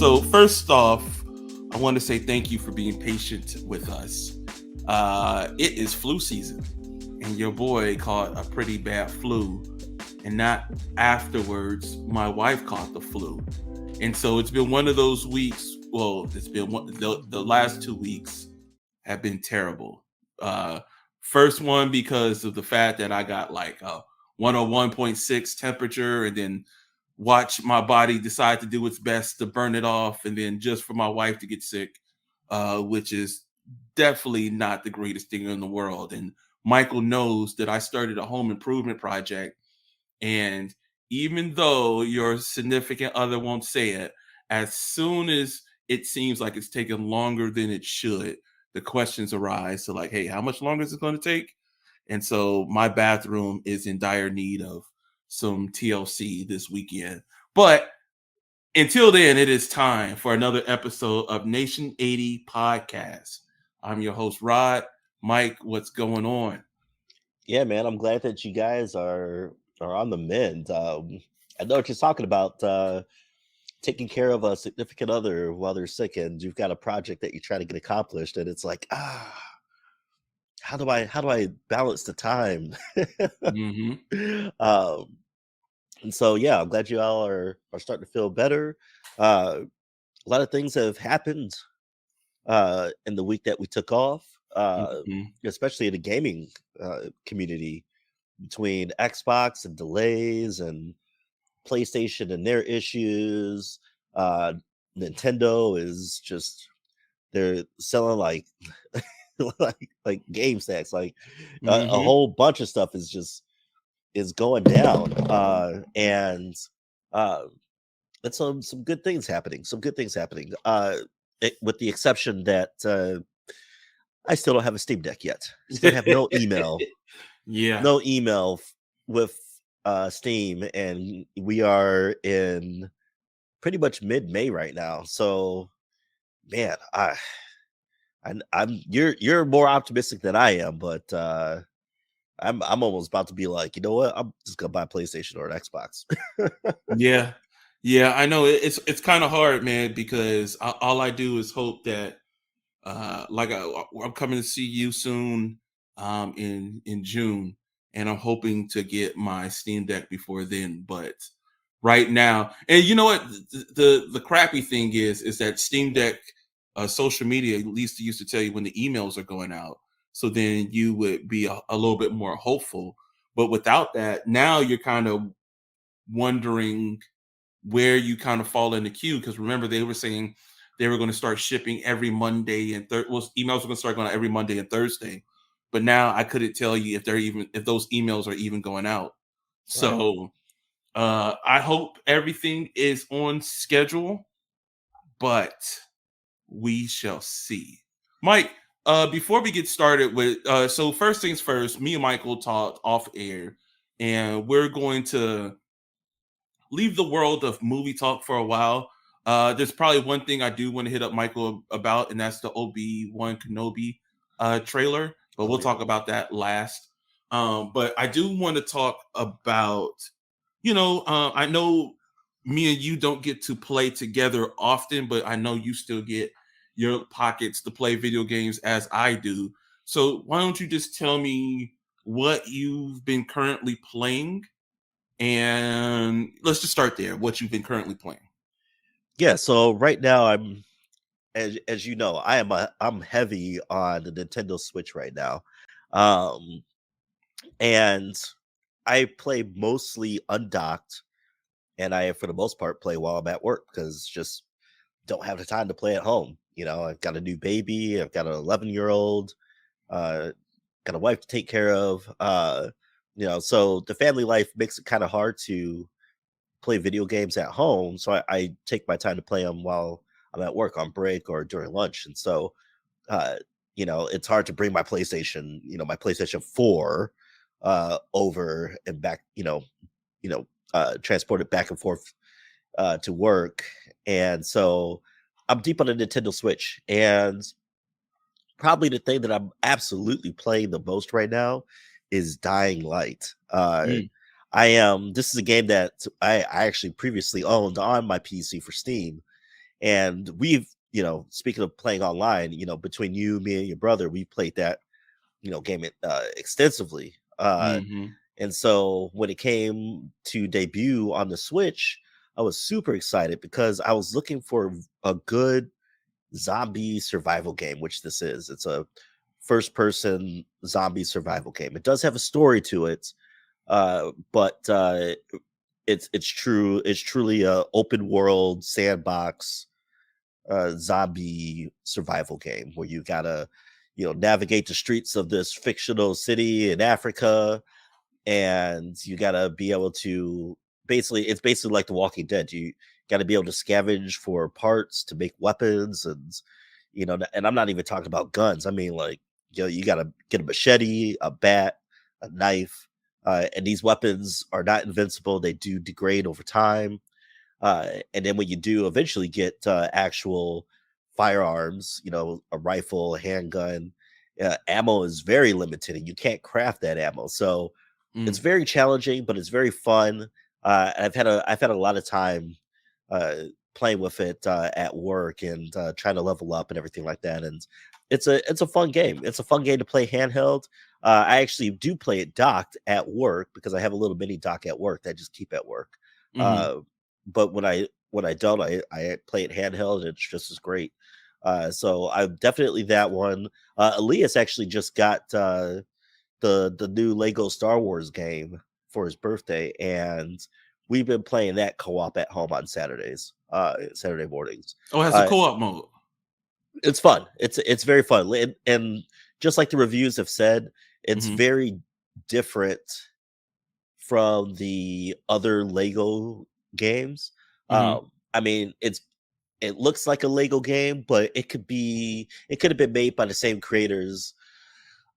So first off, I want to say thank you for being patient with us. It is flu season, and your boy caught a pretty bad flu, and not afterwards, my wife caught the flu, and so it's been one of those weeks. Well, it's been the last 2 weeks have been terrible. Uh, First one because of the fact that I got like a 101.6 temperature, and then watch my body decide to do its best to burn it off, and then just for my wife to get sick, which is definitely not the greatest thing in the world. And Michael knows that I started a home improvement project, and even though your significant other won't say it, as soon as it seems like it's taking longer than it should, the questions arise to like, hey, how much longer is it going to take? And so my bathroom is in dire need of some TLC this weekend. But until then, it is time for another episode of Nation80 Podcast. I'm your host, Rod. Mike, what's going on? Yeah, man, I'm glad that you guys are on the mend. I know what you're talking about. Taking care of a significant other while they're sick, and you've got a project that you're trying to get accomplished, and it's like, how do I balance the time? Mm-hmm. And so yeah, I'm glad you all are starting to feel better. A lot of things have happened in the week that we took off, Mm-hmm. especially in the gaming community, between Xbox and delays and PlayStation and their issues. Uh, Nintendo is just they're selling like like game stacks, like a Mm-hmm. whole bunch of stuff is going down, and uh, and some good things happening. Some good things happening. With the exception that I still don't have a Steam Deck yet. Still have no email, Yeah. no email with Steam, and we are in pretty much mid-May right now. So, man, I'm you're more optimistic than I am, but I'm almost about to be like, you know what? I'm just gonna buy a PlayStation or an Xbox. Yeah. Yeah, I know it's kind of hard, man, because all I do is hope that I'm coming to see you soon in June, and I'm hoping to get my Steam Deck before then. But right now, and you know what, the crappy thing is that Steam Deck social media at least used to tell you when the emails are going out, so then you would be a little bit more hopeful. But without that, now you're kind of wondering where you kind of fall in the queue, because remember they were saying they were going to start shipping every Monday and well, emails were going to start going out every Monday and Thursday, but now I couldn't tell you if those emails are even going out. Right. So I hope everything is on schedule, but we shall see. Mike, before we get started with so first things first, me and Michael talked off air, and we're going to leave the world of movie talk for a while. There's probably one thing I do want to hit up Michael about, and that's the Obi-Wan Kenobi trailer, but Oh we'll yeah. talk about that last. But I do want to talk about, I know me and you don't get to play together often, but I know you still get your pockets to play video games as I do. So why don't you just tell me what you've been currently playing, and let's just start there. What you've been currently playing. Yeah. So right now I'm as you know, I'm heavy on the Nintendo Switch right now. Um and I play mostly undocked, and I for the most part play while I'm at work because just don't have the time to play at home. You know, I've got a new baby, I've got an 11-year-old, uh, got a wife to take care of. So the family life makes it kind of hard to play video games at home. So I take my time to play them while I'm at work on break or during lunch. And so, uh, it's hard to bring my PlayStation 4 over and back, transport it back and forth to work. And so I'm deep on the Nintendo Switch, and probably the thing that I'm absolutely playing the most right now is Dying Light. Mm. This is a game that I actually previously owned on my PC for Steam, And we've, speaking of playing online, between you, me, and your brother, we played that, game extensively. Mm-hmm. And so when it came to debut on the Switch, I was super excited because I was looking for a good zombie survival game, which this is. It's a first person zombie survival game. It does have a story to it, but it's truly a open world sandbox zombie survival game where you gotta navigate the streets of this fictional city in Africa, and you gotta be able to it's basically like The Walking Dead. You gotta be able to scavenge for parts to make weapons, and and I'm not even talking about guns. I mean, like, you gotta get a machete, a bat, a knife, and these weapons are not invincible. They do degrade over time. And then when you do eventually get actual firearms, a rifle, a handgun, ammo is very limited, and you can't craft that ammo. So it's very challenging, but it's very fun. I've had a lot of time playing with it at work, and trying to level up and everything like that. And it's a fun game. It's a fun game to play handheld. I actually do play it docked at work because I have a little mini dock at work that I just keep at work. Mm-hmm. But when I don't, I play it handheld, and it's just as great. So I'm definitely that one. Elias actually just got the new Lego Star Wars game for his birthday, and we've been playing that co-op at home on Saturday mornings. Oh, it has a co-op mode. It's fun. It's very fun, and just like the reviews have said, it's very different from the other Lego games. I mean, it looks like a Lego game, but it could have been made by the same creators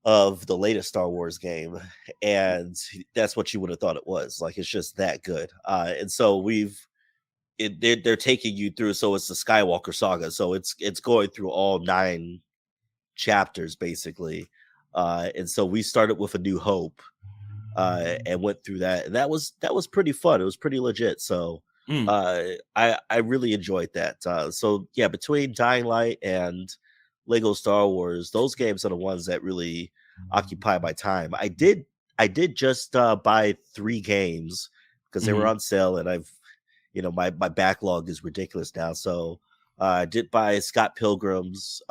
of the latest Star Wars game, and that's what you would have thought it was. Like, it's just that good. And so they're taking you through. So it's the Skywalker saga. So it's going through all 9 chapters basically. And so we started with A New Hope, and went through that, and that was pretty fun. It was pretty legit. So I really enjoyed that. So yeah, between Dying Light and Lego Star Wars, those games are the ones that really occupy my time. I did just buy 3 games because they were on sale, and I've my backlog is ridiculous now. So I did buy Scott Pilgrim's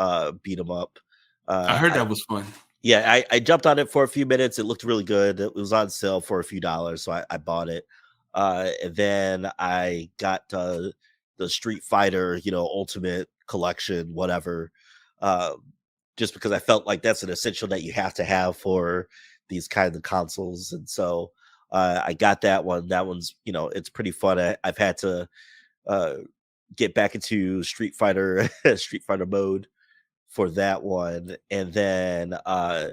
beat 'em up. I heard that was fun. Yeah, I jumped on it for a few minutes. It looked really good. It was on sale for a few dollars, so I bought it. And then I got the Street Fighter, Ultimate Collection, whatever, just because I felt like that's an essential that you have to have for these kinds of consoles. And so I got that one. That one's, it's pretty fun. I've had to get back into Street Fighter mode for that one. And then I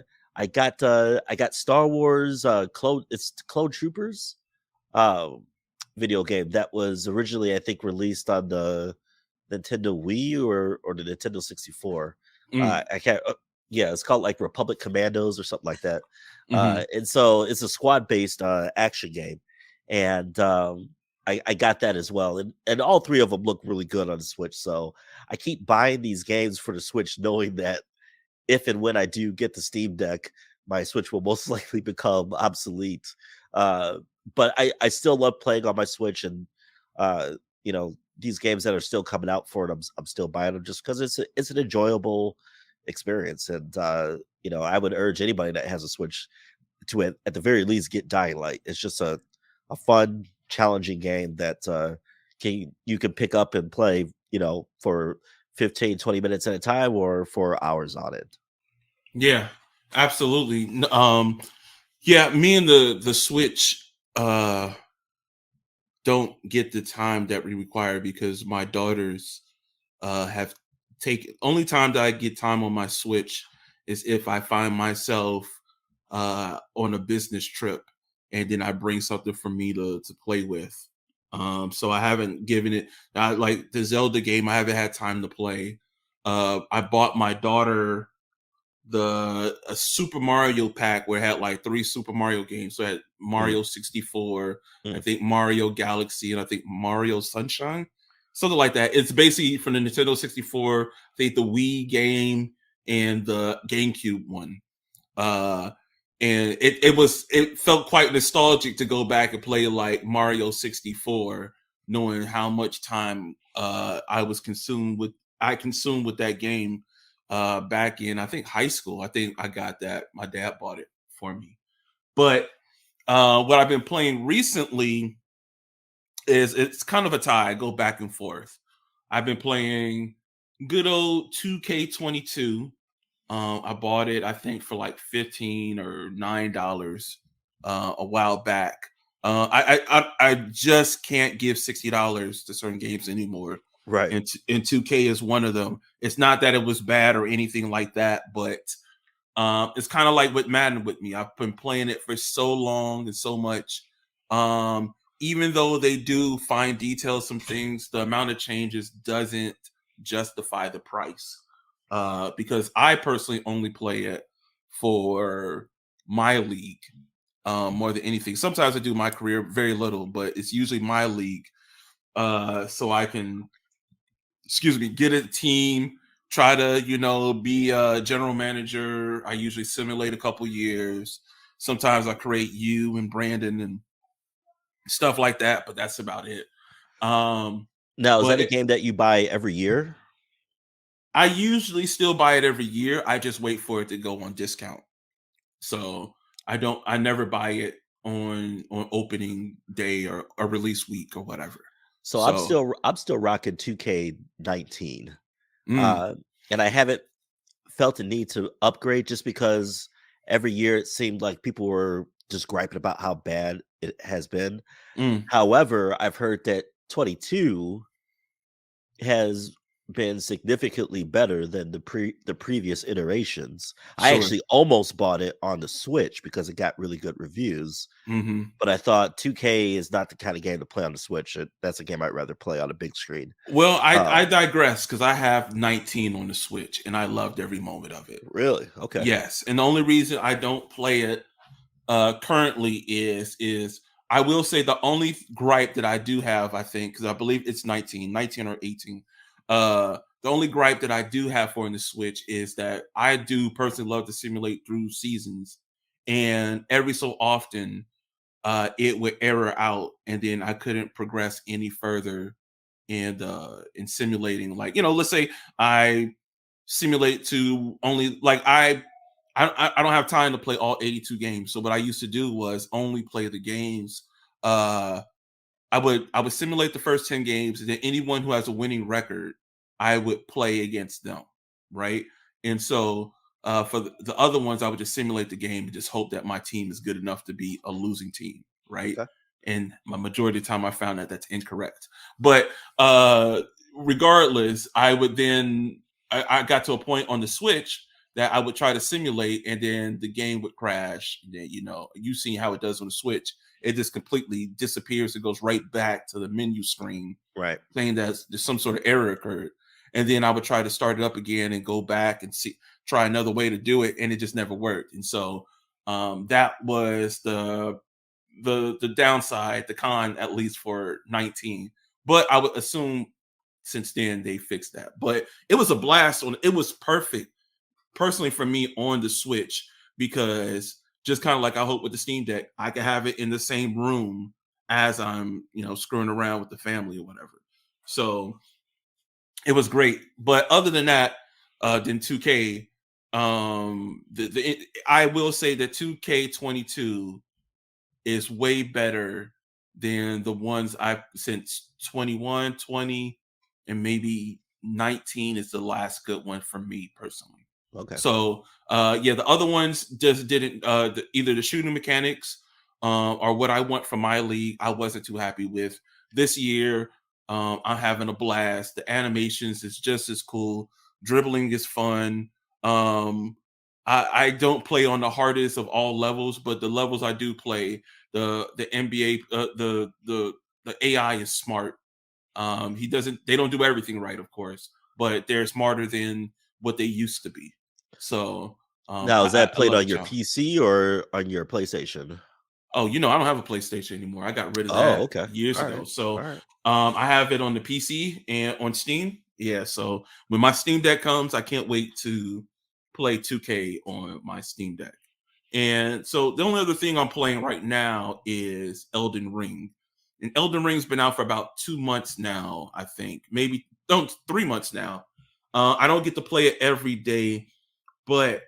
got Star Wars Clone Troopers video game that was originally, I think, released on the Nintendo Wii or the Nintendo 64. I can't yeah, it's called like Republic Commandos or something like that. And so it's a squad based action game, and I got that as well, and all 3 of them look really good on the Switch. So I keep buying these games for the Switch, knowing that if and when I do get the Steam Deck, my Switch will most likely become obsolete. But I still love playing on my Switch, and these games that are still coming out for it, I'm still buying them just because it's an enjoyable experience. And I would urge anybody that has a Switch to at the very least get Dying Light. It's just a fun, challenging game that you can pick up and play, for 15-20 minutes at a time, or for hours on it. Yeah, absolutely. Yeah, me and the Switch don't get the time that we require because my daughters have taken. Only time that I get time on my Switch is if I find myself on a business trip, and then I bring something for me to play with. So I haven't given it, like the Zelda game, I haven't had time to play. I bought my daughter a Super Mario pack where it had like 3 Super Mario games. So it had Mario 64, I think Mario Galaxy, and I think Mario Sunshine. something like that. It's basically from the Nintendo 64, I think the Wii game and the GameCube one. Uh, and it felt quite nostalgic to go back and play like Mario 64, knowing how much time I consumed with that game back in, I think, high school. I think I got that. My dad bought it for me. But what I've been playing recently is, it's kind of a tie. I go back and forth. I've been playing good old 2K22. I bought it, I think, for like $15 or $9 a while back. I just can't give $60 to certain games anymore, Right. and 2K is one of them. It's not that it was bad or anything like that, but it's kind of like with Madden with me. I've been playing it for so long and so much. Even though they do fine detail some things, the amount of changes doesn't justify the price. Because I personally only play it for my league more than anything. Sometimes I do my career very little, but it's usually my league. So I can, get a team, try to, be a general manager. I usually simulate a couple years. Sometimes I create you and Brandon and stuff like that, but that's about it. Now, is that a game that you buy every year? I usually still buy it every year. I just wait for it to go on discount. So I never buy it on opening day or release week or whatever. So I'm still rocking 2K19. Mm, And I haven't felt the need to upgrade just because every year it seemed like people were just griping about how bad it has been. mm, However, I've heard that 22 has been significantly better than the previous iterations. I sure. actually almost bought it on the Switch because it got really good reviews. Hmm. But I thought 2K is not the kind of game to play on the Switch. That's a game I'd rather play on a big screen. Well, I digress, because I have 19 on the Switch and I loved every moment of it. Really? Okay. Yes, and the only reason I don't play it currently is I will say the only gripe that I do have, I think, because I believe it's 19 or 18. The only gripe that I do have for in the Switch is that I do personally love to simulate through seasons, and every so often it would error out, and then I couldn't progress any further in simulating. Like, let's say I simulate to only, like, I don't have time to play all 82 games. So what I used to do was only play the games. Uh, I would simulate the first 10 games, and then anyone who has a winning record, I would play against them, right? And so for the other ones, I would just simulate the game and just hope that my team is good enough to be a losing team, right? Okay. And my majority of the time, I found that that's incorrect. But regardless, I got to a point on the Switch that I would try to simulate, and then the game would crash. And then, you've seen how it does on the Switch. It just completely disappears. It goes right back to the menu screen, Right. saying that there's some sort of error occurred. And then I would try to start it up again and go back and try another way to do it, and it just never worked. And so that was the downside, the con, at least for 19. But I would assume since then they fixed that. But it was a blast. It was perfect personally for me on the Switch, because just kind of like I hope with the Steam Deck, I can have it in the same room as I'm, screwing around with the family or whatever. So it was great. But other than that, than 2K, I will say that 2K22 is way better than the ones I've since 21, 20, and maybe 19 is the last good one for me personally. Okay. So yeah, the other ones just didn't either the shooting mechanics or what I want from my league, I wasn't too happy with. This year, I'm having a blast. The animations is just as cool. Dribbling is fun. I don't play on the hardest of all levels, but the levels I do play, the NBA, the AI is smart. They don't do everything right, of course, but they're smarter than what they used to be. So Now, is that I played love on the your challenge. PC or on your PlayStation? Oh, I don't have a PlayStation anymore. I got rid of Oh, that okay. years All ago. right. So All right. I have it on the PC and on Steam. Yeah. So when my Steam Deck comes, I can't wait to play 2K on my Steam Deck. And so the only other thing I'm playing right now is Elden Ring. And Elden Ring's been out for about 2 months now, I think. Maybe don't 3 months now. I don't get to play it every day, but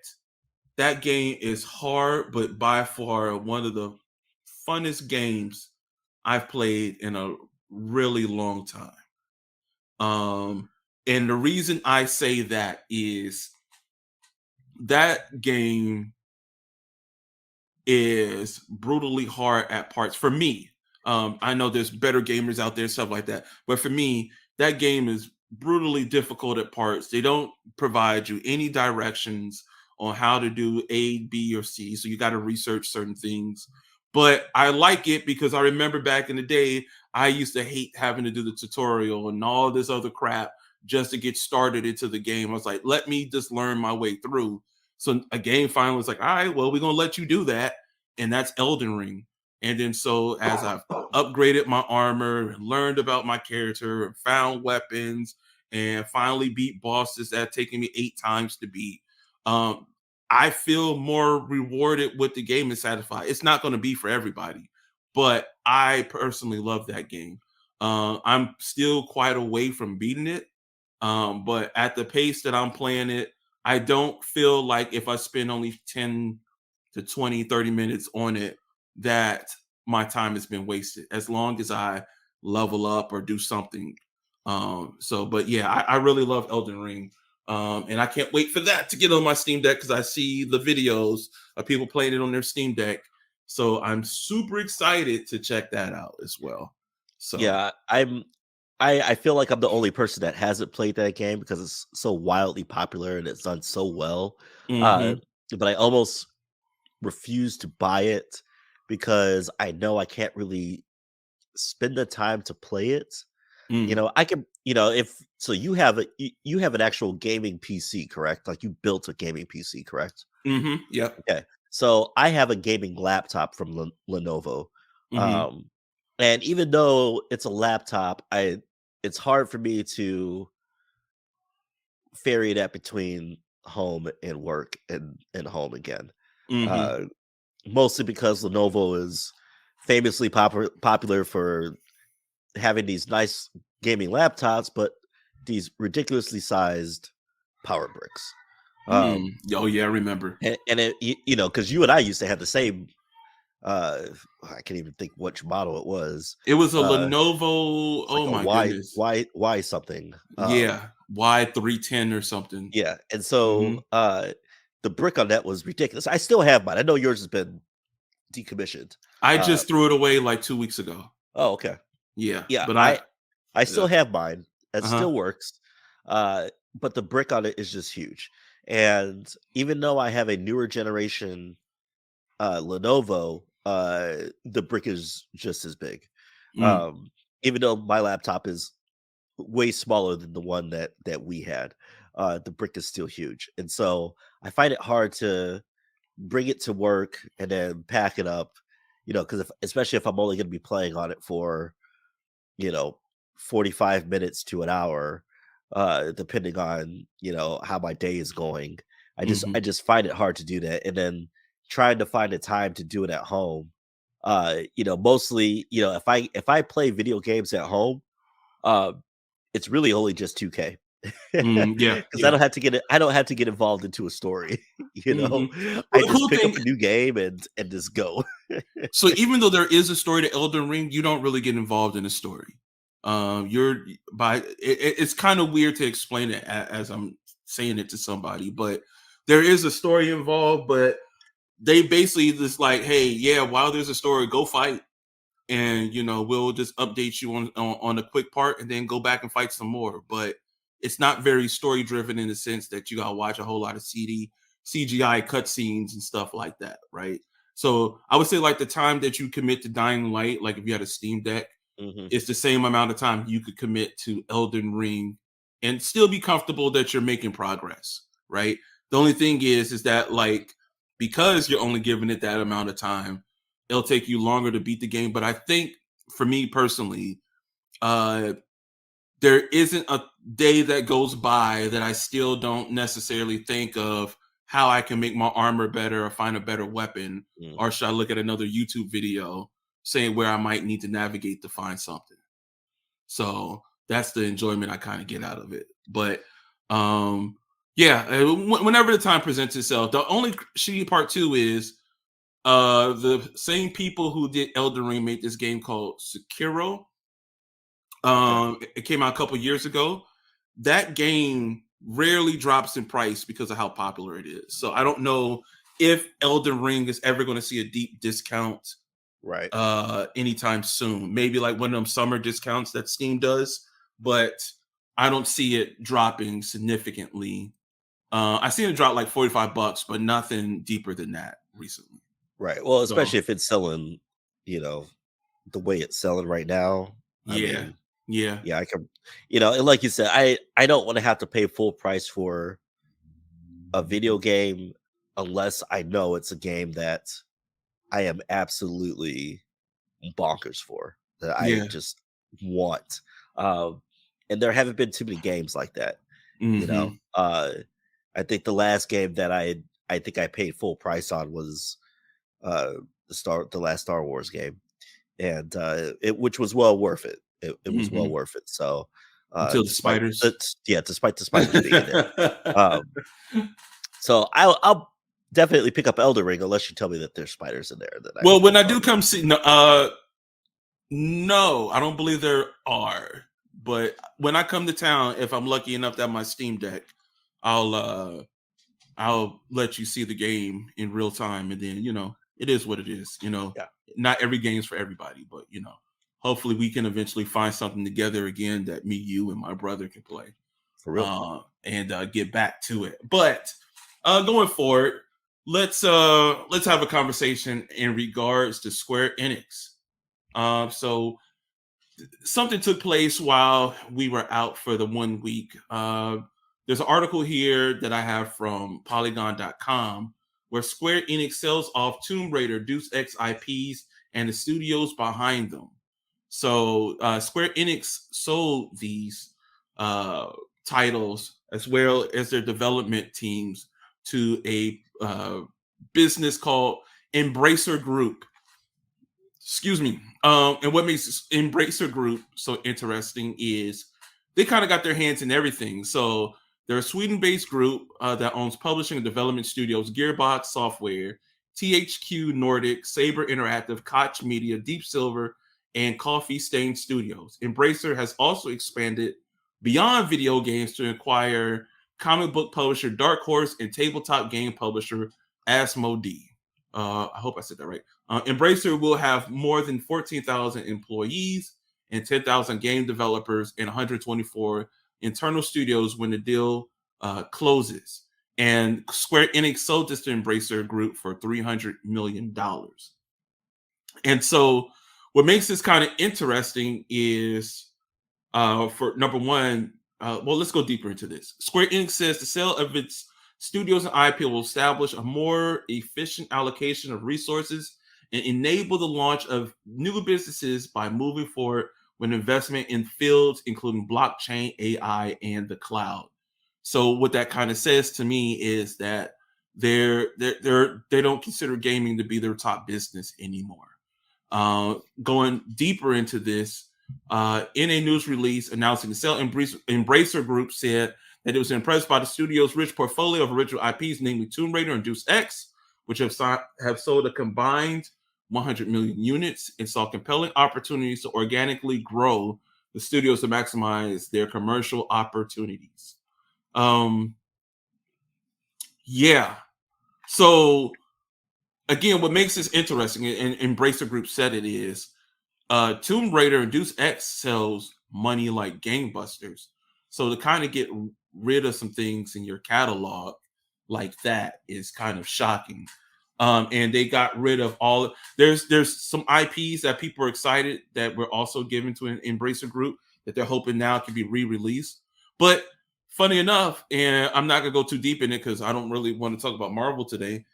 that game is hard, but by far one of the funnest games I've played in a really long time. And the reason I say that is that game is brutally hard at parts for me. I know there's better gamers out there, stuff like that, but for me, that game is brutally difficult at parts. They don't provide you any directions on how to do A, B, or C, so you got to research certain things. But I like it because I remember back in the day, I used to hate having to do the tutorial and all this other crap just to get started into the game. I was like, let me just learn my way through. So a game finally was like, all right, well, we're gonna let you do that, and that's Elden Ring. And then so as I've upgraded my armor and learned about my character and found weapons and finally beat bosses that taken me 8 times to beat, um, I feel more rewarded with the game and satisfied. It's not going to be for everybody, but I personally love that game. I'm still quite away from beating it, but at the pace that I'm playing it, I don't feel like if I spend only 10 to 20, 30 minutes on it, that my time has been wasted as long as I level up or do something. But yeah, I really love Elden Ring. And I can't wait for that to get on my Steam Deck because I see the videos of people playing it on their Steam Deck. So I'm super excited to check that out as well. So, Yeah, I feel like I'm the only person that hasn't played that game because it's so wildly popular and it's done so well. Uh, mhm, but I almost refuse to buy it because I know I can't really spend the time to play it. mm, I can, if so you have you have an actual gaming PC, correct? Like you built a gaming PC, correct? yep. Okay. So I have a gaming laptop from Lenovo. Mhm, Um and even though it's a laptop, it's hard for me to ferry that between home and work and home again. mhm, Uh Mostly because Lenovo is famously popular for having these nice gaming laptops, but these ridiculously sized power bricks. mm. Um, Oh yeah, I remember. and because you and I used to have the same. Uh, I can't even think which model it was. It was a Uh, Lenovo. it's like Oh a my goodness. Y something. Yeah, Y310 or something. Yeah, and so Mhm. the brick on that was ridiculous. I still have mine. I know yours has been decommissioned. I Uh, just threw it away like 2 weeks ago. oh, okay. Yeah, Yeah, but I still yeah. have mine. It Uh-huh. still works. But the brick on it is just huge. And even though I have a newer generation Lenovo, the brick is just as big. Mm, Um, Even though my laptop is way smaller than the one that we had, the brick is still huge. And so I find it hard to bring it to work and then pack it up, because especially if I'm only going to be playing on it for you know 45 minutes to an hour, depending on how my day is going. I mhm, just find it hard to do that, and then trying to find a time to do it at home. Mostly, if I play video games at home, uh it's really only just 2K. yeah, Because yeah. I don't have to get involved into a story. Mhm. Well, I the just cool pick up thing, a new game and just go. so even though there is a story to Elden Ring, you don't really get involved in the story. You're by it's kind of weird to explain it as I'm saying it to somebody, but there is a story involved, but they basically just like, hey, yeah, while there's a story, go fight, and we'll just update you on a quick part, and then go back and fight some more. But it's not very story driven in the sense that you gotta watch a whole lot of CGI cutscenes and stuff like that, right? So I would say like the time that you commit to Dying Light, like if you had a Steam Deck, Mhm. it's the same amount of time you could commit to Elden Ring and still be comfortable that you're making progress, right? The only thing is that like because you're only giving it that amount of time, it'll take you longer to beat the game. But I think for me personally, there isn't a day that goes by that I still don't necessarily think of how I can make my armor better or find a better weapon, or should I look at another YouTube video saying where I might need to navigate to find something. So that's the enjoyment I kind of get out of it. But whenever the time presents itself, the only shitty part too is the same people who did Elden Ring made this game called Sekiro. It came out a couple years ago. That game rarely drops in price because of how popular it is. So I don't know if Elden Ring is ever going to see a deep discount anytime soon. Maybe like one of them summer discounts that Steam does, but I don't see it dropping significantly. I seen it drop like $45, but nothing deeper than that recently. Right. Well, especially if it's selling, the way it's selling right now. I can, and like you said, I don't want to have to pay full price for a video game unless I know it's a game that I am absolutely bonkers for, that I just want. And there haven't been too many games like that. I think the last game that I think I paid full price on was the last Star Wars game, and which was well worth it. It was well worth it. So until the spiders, despite the spiders being in there. So I'll definitely pick up Elden Ring unless you tell me that there's spiders in there. When I do come see, no, I don't believe there are. But when I come to town, if I'm lucky enough to have my Steam Deck, I'll let you see the game in real time, and then it is what it is. Not every game's for everybody, but hopefully we can eventually find something together again that me, you, and my brother can play for real, and get back to it. But going forward, let's have a conversation in regards to Square Enix. So something took place while we were out for the 1 week. There's an article here that I have from Polygon.com where Square Enix sells off Tomb Raider, Deus Ex IPs, and the studios behind them. So Square Enix sold these titles as well as their development teams to a business called Embracer Group. Excuse me. And what makes Embracer Group so interesting is they kind of got their hands in everything. So they're a Sweden-based group that owns publishing and development studios, Gearbox Software, THQ Nordic, Saber Interactive, Koch Media, Deep Silver, and Coffee Stain Studios. Embracer has also expanded beyond video games to acquire comic book publisher Dark Horse and tabletop game publisher Asmodee. I hope I said that right. Embracer will have more than 14,000 employees and 10,000 game developers and 124 internal studios when the deal closes. And Square Enix sold this to Embracer Group for $300 million. And so what makes this kind of interesting is, for number one, let's go deeper into this. Square Enix says the sale of its studios and IP will establish a more efficient allocation of resources and enable the launch of new businesses by moving forward with investment in fields including blockchain, AI, and the cloud. So what that kind of says to me is that they don't consider gaming to be their top business anymore. Going deeper into this, in a news release announcing the sale, Embracer Group said that it was impressed by the studio's rich portfolio of original IPs, namely Tomb Raider and Deus Ex, which have sold a combined 100 million units, and saw compelling opportunities to organically grow the studios to maximize their commercial opportunities. So again, what makes this interesting, and Embracer Group said it is, Tomb Raider and Deus Ex sells money like gangbusters. So to kind of get rid of some things in your catalog like that is kind of shocking. And they got rid of all. There's some IPs that people are excited that were also given to an Embracer Group that they're hoping now can be re-released. But funny enough, and I'm not gonna go too deep in it because I don't really want to talk about Marvel today.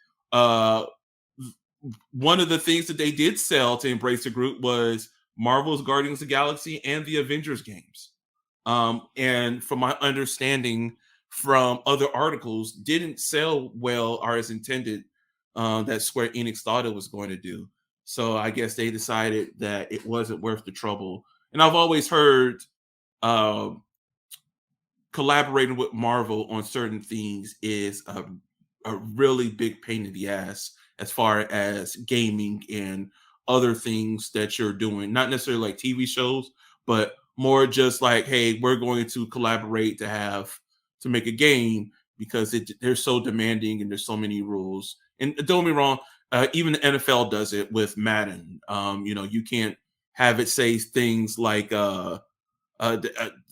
one of the things that they did sell to Embracer Group was Marvel's Guardians of the Galaxy and the Avengers games. And from my understanding from other articles, didn't sell well or as intended that Square Enix thought it was going to do. So I guess they decided that it wasn't worth the trouble. And I've always heard uh, collaborating with Marvel on certain things is a really big pain in the ass as far as gaming and other things that you're doing. Not necessarily like TV shows, but more just like, hey, we're going to collaborate to make a game because they're so demanding and there's so many rules. And don't get me wrong, even the NFL does it with Madden. You can't have it say things like the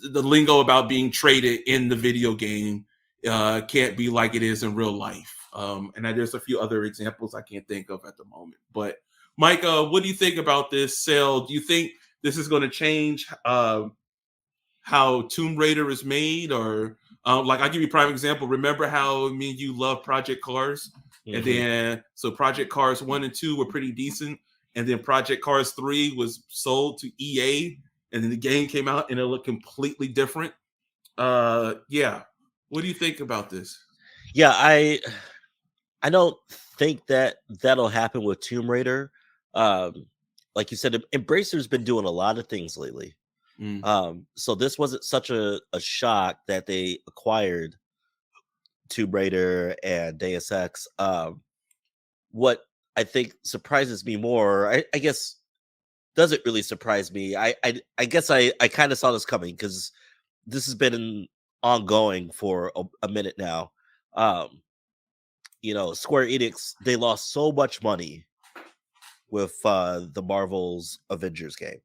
lingo about being traded in the video game can't be like it is in real life. And there's a few other examples I can't think of at the moment. But Mike, what do you think about this sale? Do you think this is going to change how Tomb Raider is made? Or like, I'll give you a prime example. Remember how me and you love Project Cars? Mm-hmm. And then, so Project Cars 1 and 2 were pretty decent. And then Project Cars 3 was sold to EA. And then the game came out and it looked completely different. Yeah. What do you think about this? Yeah, I don't think that that'll happen with Tomb Raider. Like you said, Embracer's been doing a lot of things lately. So this wasn't such a shock that they acquired Tomb Raider and Deus Ex. What I think surprises me more, I guess, doesn't really surprise me. I guess I kind of saw this coming because this has been ongoing for a minute now. Square Enix, they lost so much money with the Marvel's Avengers game.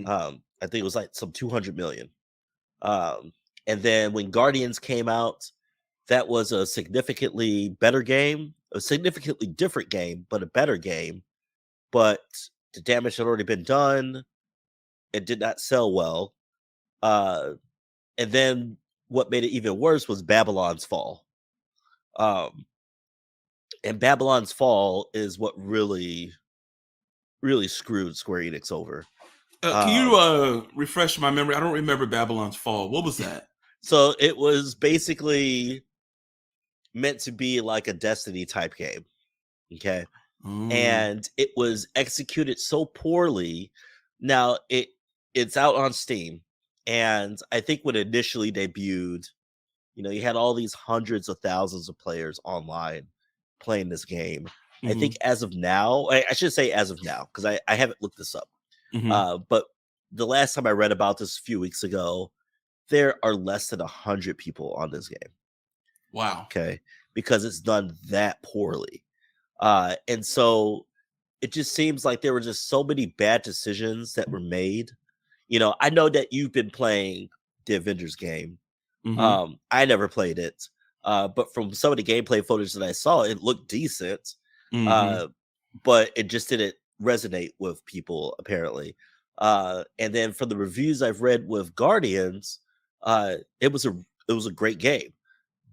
I think it was like some 200 million. And then when Guardians came out, that was a significantly better game, a significantly different game, but a better game. But the damage had already been done. It did not sell well. And then what made it even worse was Babylon's Fall. And Babylon's Fall is what really, really screwed Square Enix over. Can you refresh my memory? I don't remember Babylon's Fall. What was that? So it was basically meant to be like a Destiny type game. Okay. And it was executed so poorly. Now it's out on Steam. And I think when it initially debuted, you had all these hundreds of thousands of players online playing this game. Mm-hmm. I think as of now, I should say as of now, because I haven't looked this up. Mm-hmm. But the last time I read about this a few weeks ago, there are less than 100 people on this game. Wow. Okay. Because it's done that poorly. And so it just seems like there were just so many bad decisions that were made. I know that you've been playing the Avengers game. Mm-hmm. I never played it. But from some of the gameplay footage that I saw, it looked decent. Mm-hmm. But it just didn't resonate with people, apparently. And then from the reviews I've read with Guardians, it was a great game.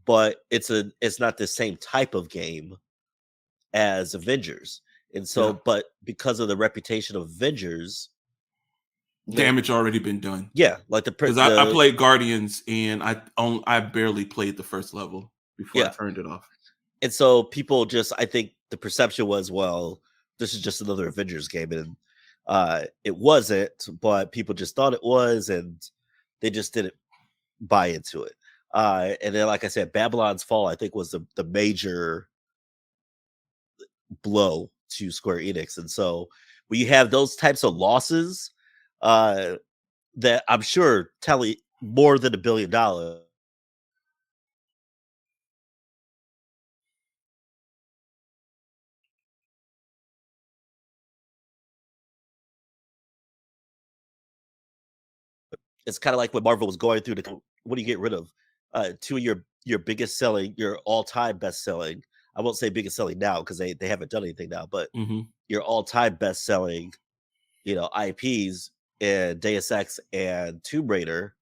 But it's not the same type of game as Avengers. And so, but because of the reputation of Avengers, damage already been done. Yeah, like because I played Guardians and I barely played the first level before I turned it off. And so people I think the perception was, well, this is just another Avengers game, and it wasn't. But people just thought it was, and they just didn't buy into it. And then, like I said, Babylon's Fall, I think, was the major blow to Square Enix. And so when you have those types of losses, that I'm sure tally more than $1 billion. It's kind of like when Marvel was going through what do you get rid of? Two of your biggest selling, your all-time best selling. I won't say biggest selling now because they haven't done anything now, but your all-time best selling, IPs and Deus Ex and Tomb Raider,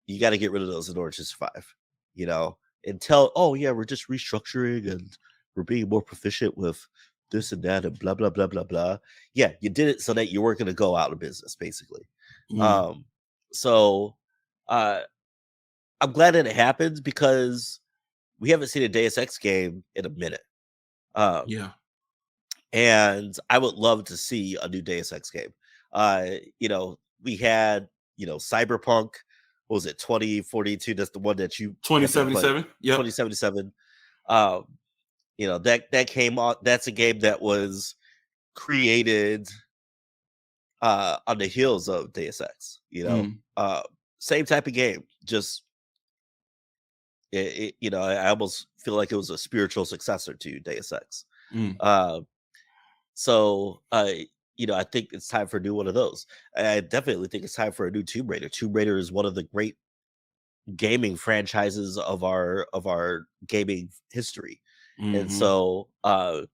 you got to get rid of those in order to survive, and tell, oh yeah, we're just restructuring and we're being more proficient with this and that and blah blah blah blah blah. Yeah, you did it so that you weren't going to go out of business, basically. Mm. So I'm glad that it happened because we haven't seen a Deus Ex game in a minute. Yeah. And I would love to see a new Deus Ex game. We had, Cyberpunk, what was it, 2042? That's the one that you have been playing. 2077. Yep. 2077. That came on. That's a game that was created on the heels of Deus Ex. Same type of game, just I almost feel like it was a spiritual successor to Deus Ex. So I think it's time for a new one of those. I definitely think it's time for a new Tomb Raider. Tomb Raider is one of the great gaming franchises of our gaming history. And so and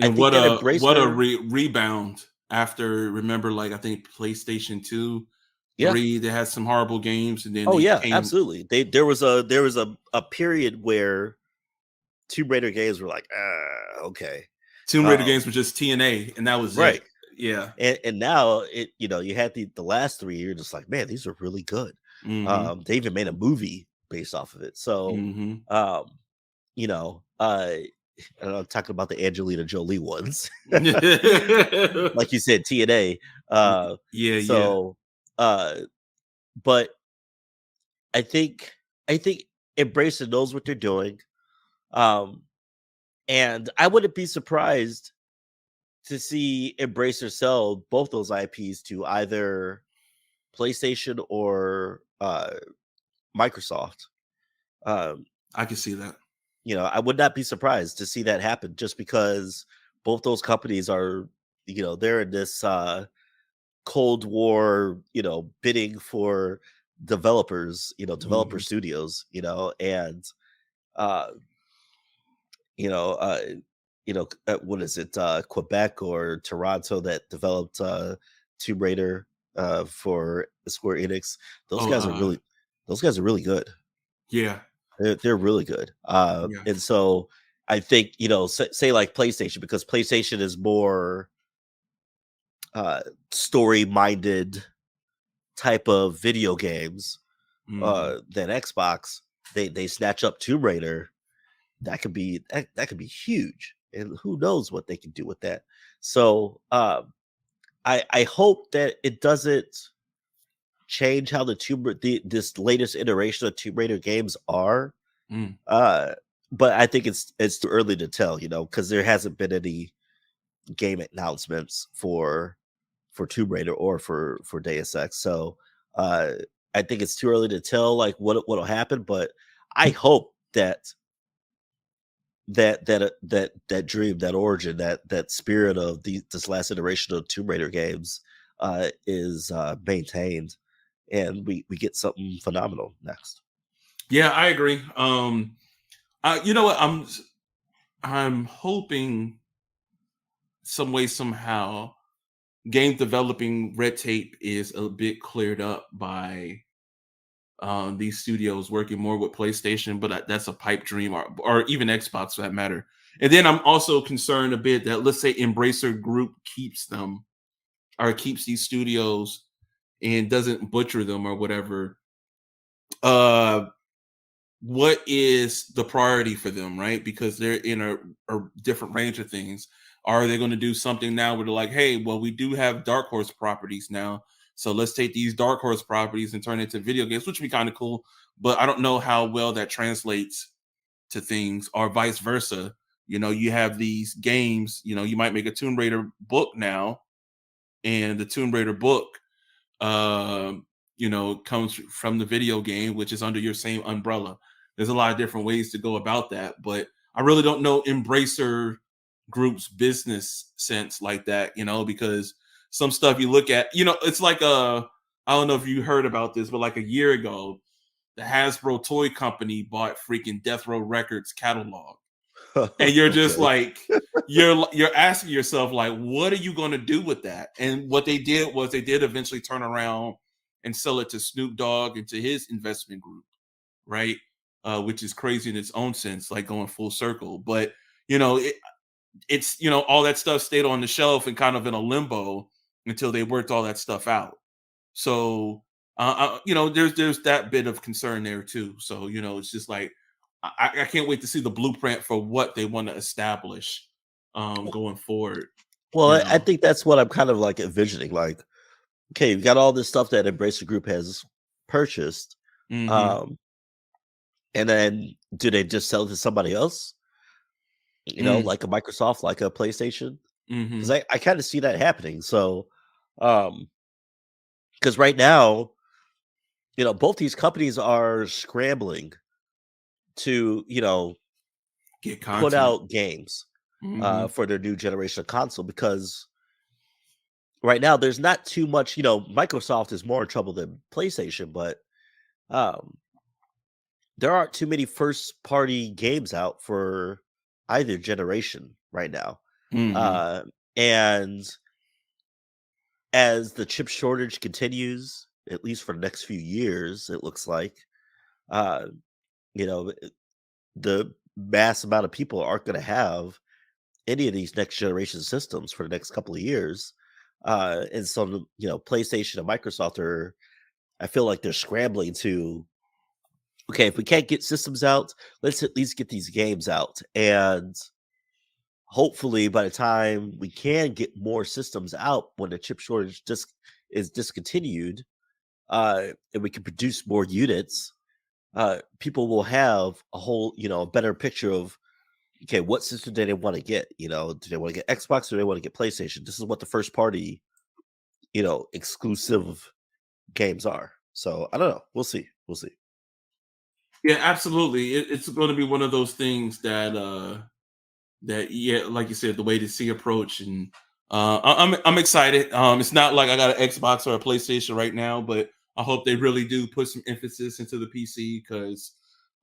I think what that a rebound after, remember, like, I think PlayStation 2, 3, they had some horrible games, and then absolutely. There was a period where Tomb Raider games were like, okay. Tomb Raider games were just TNA, and that was right. it. Yeah. And now you had the last 3 years, just like, man, these are really good. They even made a movie based off of it. So I'm talking about the Angelina Jolie ones. Like you said, TNA. But I think Embracer knows what they're doing. And I wouldn't be surprised to see Embracer sell both those IPs to either PlayStation or Microsoft. I can see that. I would not be surprised to see that happen, just because both those companies are, they're in this Cold War, bidding for developers, developer studios, and what is it, Quebec or Toronto that developed Tomb Raider for Square Enix. Those guys are really good. Yeah. They're really good. And so I think, say like PlayStation, because PlayStation is more story-minded type of video games than Xbox. They snatch up Tomb Raider. That could be huge, and who knows what they can do with that. So I hope that it doesn't change how this latest iteration of Tomb Raider games are. But I think it's too early to tell, because there hasn't been any game announcements for Tomb Raider or for Deus Ex. So I think it's too early to tell like what'll happen, but I hope that dream, that origin, that spirit of this last iteration of Tomb Raider games is maintained, and we get something phenomenal next. Yeah, I agree. You know what? I'm hoping some way, somehow, game developing red tape is a bit cleared up by these studios working more with PlayStation, but that's a pipe dream, or even Xbox for that matter. And then I'm also concerned a bit that, let's say, Embracer Group keeps them, or keeps these studios and doesn't butcher them or whatever. What is the priority for them, right? Because they're in a different range of things. Are they going to do something now where they're like, hey, well, we do have Dark Horse properties now, so let's take these Dark Horse properties and turn it into video games, which would be kind of cool. But I don't know how well that translates to things, or vice versa. You have these games, you might make a Tomb Raider book now, and the Tomb Raider book, comes from the video game, which is under your same umbrella. There's a lot of different ways to go about that, but I really don't know Embracer Group's business sense like that, because some stuff you look at, it's like I don't know if you heard about this, but like a year ago, the Hasbro toy company bought freaking Death Row Records catalog. And you're just like, you're asking yourself, like, what are you going to do with that? And what they did was they did eventually turn around and sell it to Snoop Dogg and to his investment group, right? Which is crazy in its own sense, like going full circle. But it's, all that stuff stayed on the shelf and kind of in a limbo until they worked all that stuff out. So, there's that bit of concern there too. So, it's just like I can't wait to see the blueprint for what they want to establish going forward. Well, You I know. think that's what I'm kind of like envisioning. Like, okay, you've got all this stuff that Embracer Group has purchased. Mm-hmm. Um, and then do they just sell it to somebody else? Like a Microsoft, like a PlayStation? Because Mm-hmm. I kind of see that happening. So, because right now, both these companies are scrambling to, Get put content. out games Mm-hmm. for their new generation of console, because right now there's not too much. Microsoft is more in trouble than PlayStation, but um, there aren't too many first party games out for either generation right now. Mm-hmm. And as the chip shortage continues, at least for the next few years, it looks like, uh, you know, the mass amount of people aren't going to have any of these next generation systems for the next couple of years. And so, PlayStation and Microsoft are, I feel like they're scrambling to, okay, if we can't get systems out, let's at least get these games out. And hopefully by the time we can get more systems out when the chip shortage is discontinued, and we can produce more units, people will have a whole, a better picture of, okay, what system do they want to get? Do they want to get Xbox or do they want to get PlayStation? This is what the first party, exclusive games are. So I don't know. We'll see. We'll see. Yeah, absolutely. It's going to be one of those things that yeah, like you said, the way to see approach, and I'm excited. It's not like I got an Xbox or a PlayStation right now, but I hope they really do put some emphasis into the PC, because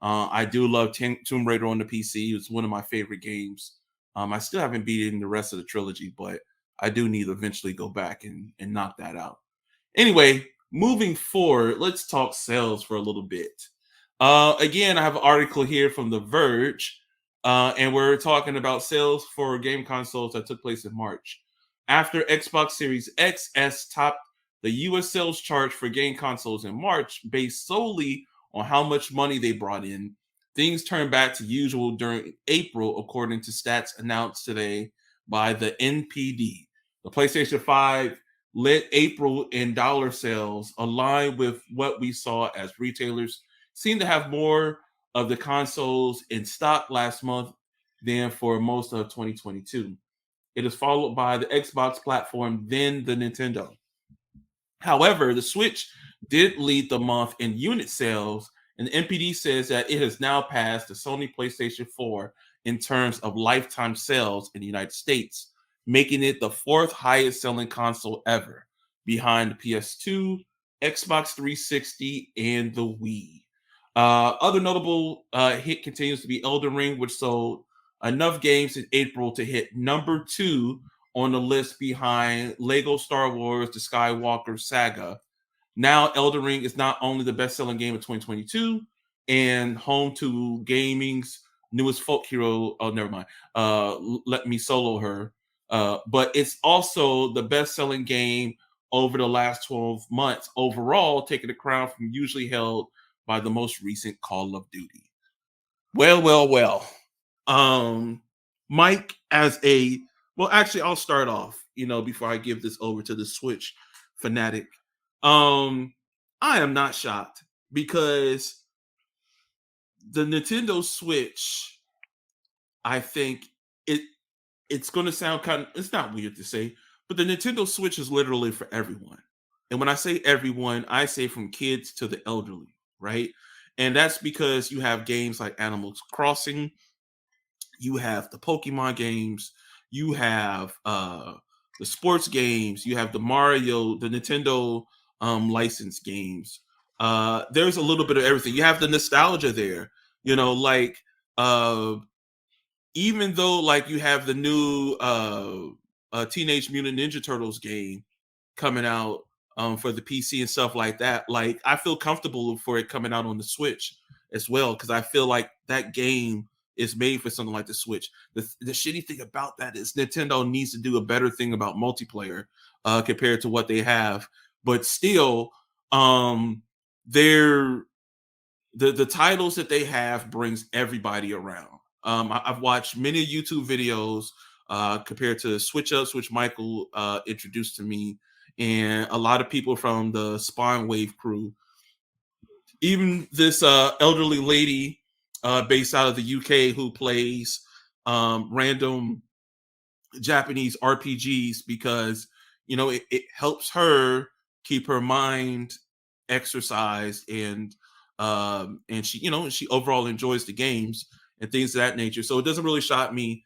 I do love Tomb Raider on the PC. It's one of my favorite games. I still haven't beaten the rest of the trilogy, but I do need to eventually go back and knock that out. Anyway, moving forward, let's talk sales for a little bit. Again, I have an article here from The Verge, and we're talking about sales for game consoles that took place in March. After Xbox Series X S topped the US sales chart for game consoles in March, based solely on how much money they brought in, things turned back to usual during April, according to stats announced today by the NPD. The PlayStation 5 led April in dollar sales, aligned with what we saw as retailers seem to have more of the consoles in stock last month than for most of 2022. It is followed by the Xbox platform, then the Nintendo. However, the Switch did lead the month in unit sales, and the NPD says that it has now passed the Sony PlayStation 4 in terms of lifetime sales in the United States, making it the fourth highest selling console ever, behind the PS2, Xbox 360, and the Wii. Other notable hit continues to be Elden Ring, which sold enough games in April to hit number 2 on the list behind Lego Star Wars: The Skywalker Saga. Now, Elden Ring is not only the best-selling game of 2022 and home to gaming's newest folk hero. Oh, never mind. Let me solo her. But it's also the best-selling game over the last 12 months overall, taking the crown from usually held by the most recent Call of Duty. Well, well, well. Um, Mike, as a well, actually, I'll start off. Before I give this over to the Switch fanatic, I am not shocked, because the Nintendo Switch, I think it's going to sound it's not weird to say, but the Nintendo Switch is literally for everyone. And when I say everyone, I say from kids to the elderly, right? And that's because you have games like Animal Crossing, you have the Pokemon games, you have the sports games, you have the Mario, the Nintendo licensed games. There's a little bit of everything. You have the nostalgia there, like uh, even though like you have the new Teenage Mutant Ninja Turtles game coming out for the PC and stuff like that. Like I feel comfortable for it coming out on the Switch as well, because I feel like that game is made for something like the Switch. The shitty thing about that is Nintendo needs to do a better thing about multiplayer compared to what they have. But still, they're the titles that they have brings everybody around. I've watched many YouTube videos compared to Switch Up, which Michael introduced to me, and a lot of people from the Spine Wave crew. Even this elderly lady based out of the UK who plays random Japanese RPGs because it helps her keep her mind exercised and she overall enjoys the games and things of that nature. So it doesn't really shock me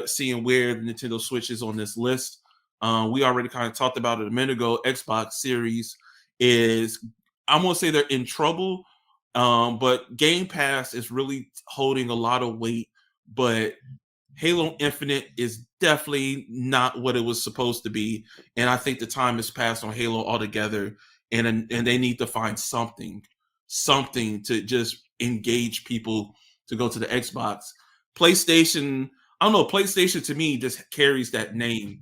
seeing where the Nintendo Switch is on this list. We already kind of talked about it a minute ago. Xbox Series is, I'm gonna say they're in trouble, but Game Pass is really holding a lot of weight. But Halo Infinite is definitely not what it was supposed to be, and I think the time has passed on Halo altogether. And they need to find something to just engage people to go to the Xbox. PlayStation, I don't know. PlayStation to me just carries that name,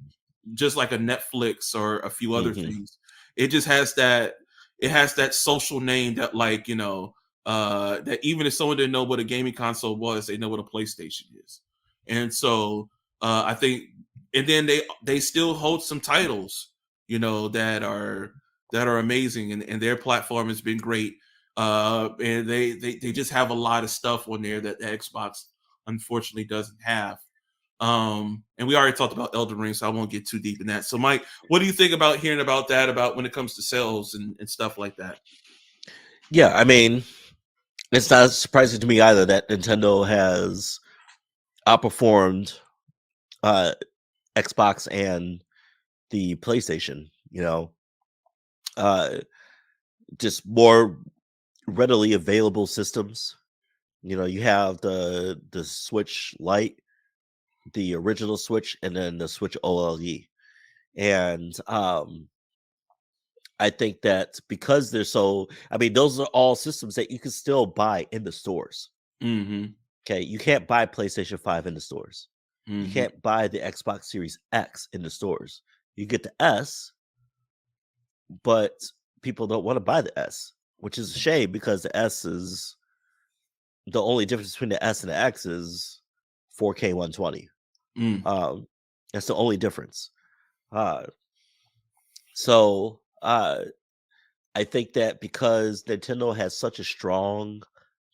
just like a Netflix or a few other things. It just has that. It has that social name that, like, that even if someone didn't know what a gaming console was, they know what a PlayStation is. And so I think, and then they still hold some titles, that are amazing, and their platform has been great. And they just have a lot of stuff on there that the Xbox unfortunately doesn't have. And we already talked about Elden Ring, so I won't get too deep in that. So, Mike, what do you think about hearing about that, about when it comes to sales and stuff like that? Yeah, I mean, it's not surprising to me either that Nintendo has outperformed Xbox and the PlayStation. Just more readily available systems. You have the Switch Lite, the original Switch, and then the Switch OLED. And I think that because they're those are all systems that you can still buy in the stores. Okay, you can't buy PlayStation 5 in the stores. You can't buy the Xbox Series X in the stores. You get the S, but people don't want to buy the S, which is a shame because the S is the only difference between the S and the X is 4K 120. That's the only difference. So I think that because Nintendo has such a strong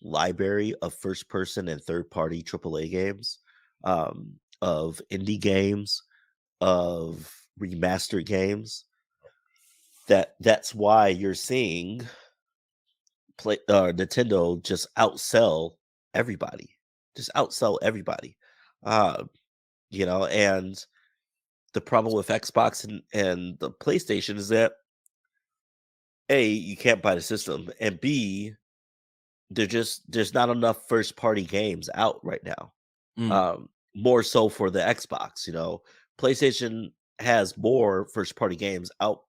library of first-person and third-party AAA games, of indie games, of remastered games, that's why you're seeing Nintendo just outsell everybody. And the problem with Xbox and the PlayStation is that A, you can't buy the system, and B, there's not enough first party games out right now. More so for the Xbox. PlayStation has more first party games out,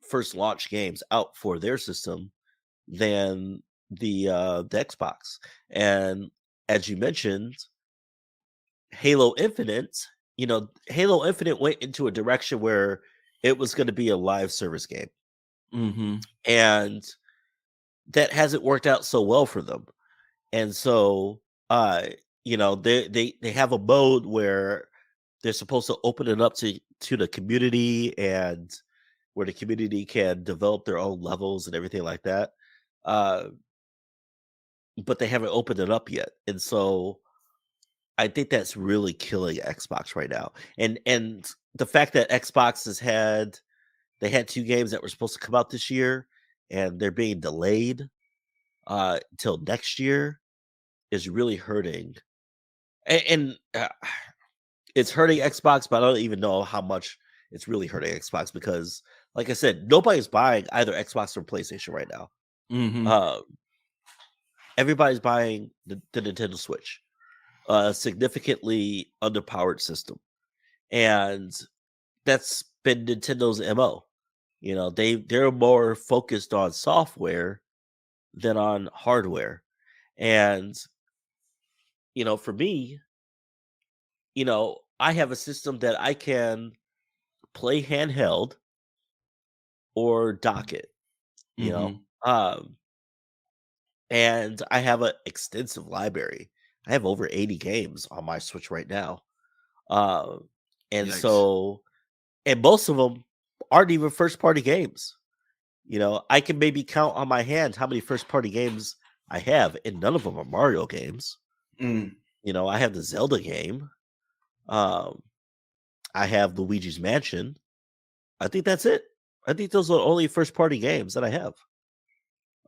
first launch games out for their system than the Xbox. And as you mentioned, Halo Infinite went into a direction where it was going to be a live service game. And that hasn't worked out so well for them. And so they have a mode where they're supposed to open it up to the community, and where the community can develop their own levels and everything like that. But they haven't opened it up yet. And so I think that's really killing Xbox right now. And the fact that Xbox they had 2 games that were supposed to come out this year, and they're being delayed till next year is really hurting. And it's hurting Xbox, but I don't even know how much it's really hurting Xbox because, like I said, nobody's buying either Xbox or PlayStation right now. Everybody's buying the Nintendo Switch, a significantly underpowered system. And that's been Nintendo's MO. They're more focused on software than on hardware. And for me, I have a system that I can play handheld or dock it, you know. Mm-hmm. Um, and I have an extensive library. I have over 80 games on my Switch right now. Uh, and Yikes. so, and most of them aren't even first party games. I can maybe count on my hand how many first party games I have, and none of them are Mario games. Mm. I have the Zelda game. Um, I have Luigi's Mansion. I think that's it. I think those are the only first party games that I have.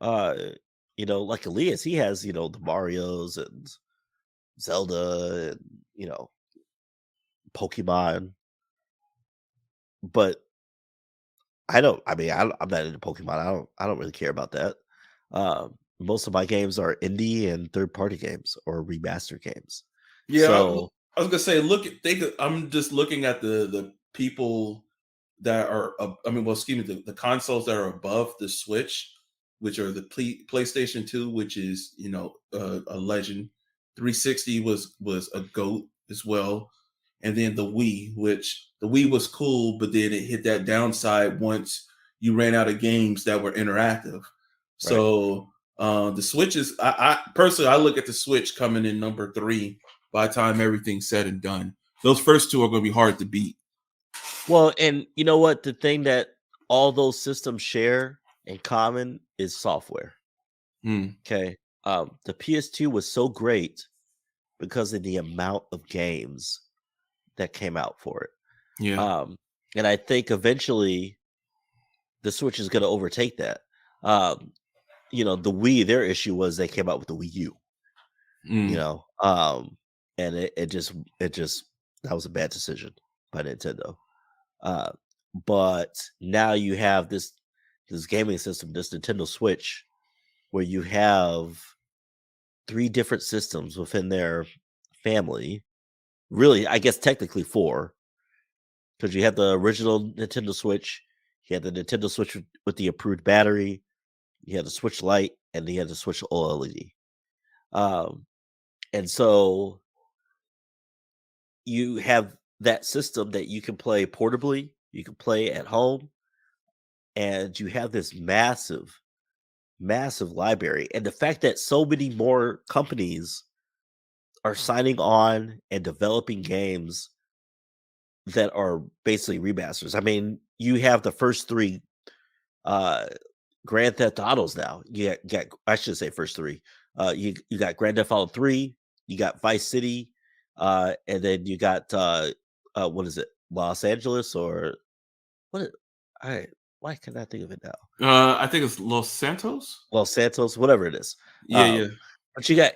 Uh, like Elias, he has, the Marios and Zelda and, Pokemon. But I'm not into Pokemon. I don't really care about that. Most of my games are indie and third party games or remastered games. Yeah, So I was gonna say, I'm just looking at the people that are, well, excuse me, the consoles that are above the Switch, which are the PlayStation 2, which is a legend. 360 was a goat as well, and then the Wii, which the Wii was cool, but then it hit that downside once you ran out of games that were interactive. right. So the Switch is, I personally, I look at the Switch coming in number 3 by the time everything's said and done. Those first two are going to be hard to beat. Well, and you know what? The thing that all those systems share in common is software. Okay. The PS2 was so great because of the amount of games that came out for it. Yeah. And I think eventually the Switch is going to overtake that. The Wii, their issue was they came out with the Wii U. And it just that was a bad decision by Nintendo. But now you have this gaming system, this Nintendo Switch, where you have 3 different systems within their family. Really, I guess technically 4, because you have the original Nintendo Switch, you had the Nintendo Switch with the approved battery, you had the Switch Lite, and then you had the Switch OLED. And so you have that system that you can play portably, you can play at home, and you have this massive, massive library. And the fact that so many more companies are signing on and developing games that are basically remasters. I mean, you have the first 3 Grand Theft Autos now. You got I should say first 3. You got Grand Theft Auto 3, you got Vice City, and then you got what is it? Los Angeles or what? Why can I think of it now? I think it's Los Santos. Los Santos, whatever it is. Yeah, yeah. But you got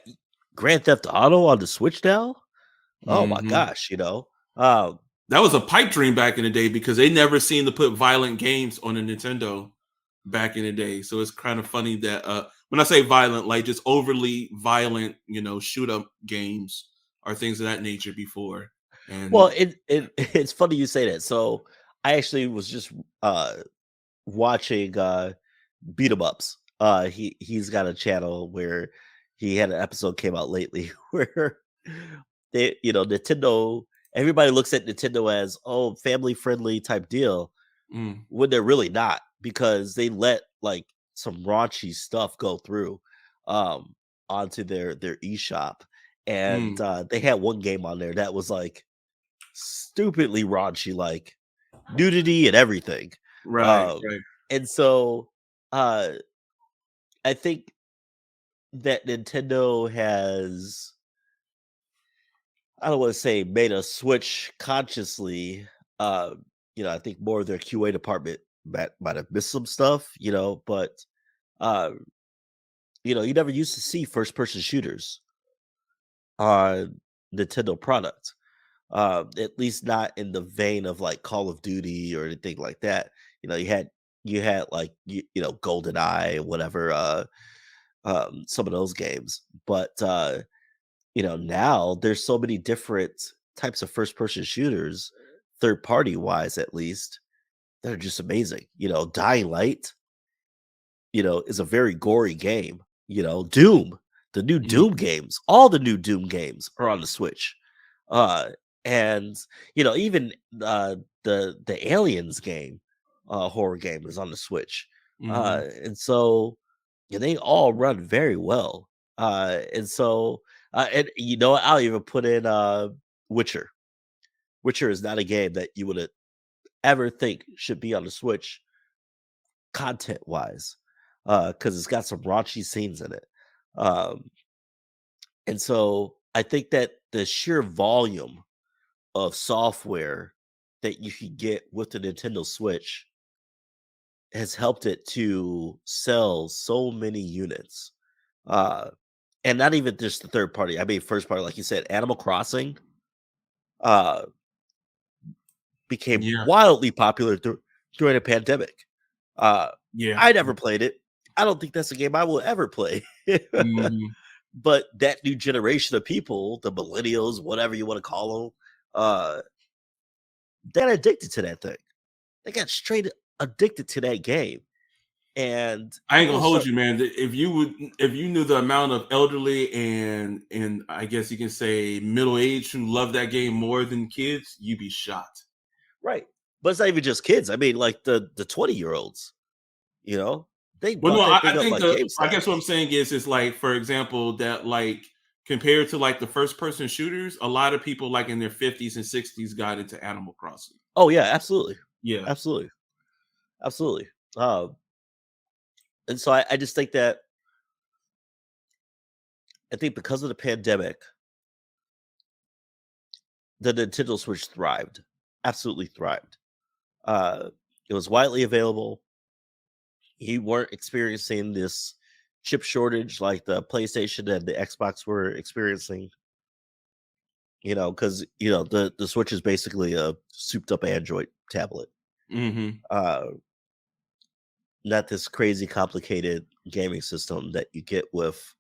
Grand Theft Auto on the Switch now. Oh my Mm-hmm. gosh, That was a pipe dream back in the day because they never seemed to put violent games on a Nintendo back in the day. So it's kind of funny that when I say violent, like just overly violent, shoot up games or things of that nature before. And well, it's funny you say that. So I actually was just watching beat 'em ups. He's got a channel where he had an episode came out lately where Nintendo, everybody looks at Nintendo as family friendly type deal when they're really not, because they let like some raunchy stuff go through onto their eShop, and they had one game on there that was like stupidly raunchy, like nudity and everything. right. And so I think that Nintendo has, I don't want to say made a switch consciously. I think more of their QA department might have missed some stuff, but you never used to see first person shooters on Nintendo products. At least not in the vein of like Call of Duty or anything like that. You had like Golden Eye, whatever, some of those games. But now there's so many different types of first person shooters, third party wise at least, that are just amazing. Dying Light, is a very gory game. Doom. The new Mm, Doom games, all the new Doom games are on the Switch. Uh, and even the Aliens game, horror game is on the Switch. mhm. And so they all run very well. And so and I'll even put in Witcher. Witcher is not a game that you would ever think should be on the Switch content wise, because it's got some raunchy scenes in it. Um, and so I think that the sheer volume of software that you can get with the Nintendo Switch has helped it to sell so many units. Uh, and not even just the third party. I mean, first party, like you said, Animal Crossing uh, became Yeah, wildly popular during a pandemic. Uh, yeah. I never played it. I don't think that's a game I will ever play. Mhm. But that new generation of people, the millennials, whatever you want to call them, they got addicted to that thing. They got straight addicted to that game. And I ain't all gonna of a hold sudden, you, man. If you knew the amount of elderly and I guess you can say middle age who love that game more than kids, you'd be shocked. right. But it's not even just kids. I mean, like the 20-year-olds, they Well, no, bought that thing I up think like I GameStop. guess what I'm saying is like, for example, that like compared to like the first person shooters, a lot of people like in their 50s and 60s got into Animal Crossing. Oh yeah, absolutely. Yeah. Absolutely. Absolutely. Um, and so I just think that I think because of the pandemic, the Nintendo Switch thrived. Absolutely thrived. Uh, it was widely available. You weren't experiencing this chip shortage like the PlayStation and the Xbox were experiencing. Because the Switch is basically a souped up Android tablet. Hmm. Uh, not this crazy complicated gaming system that you get with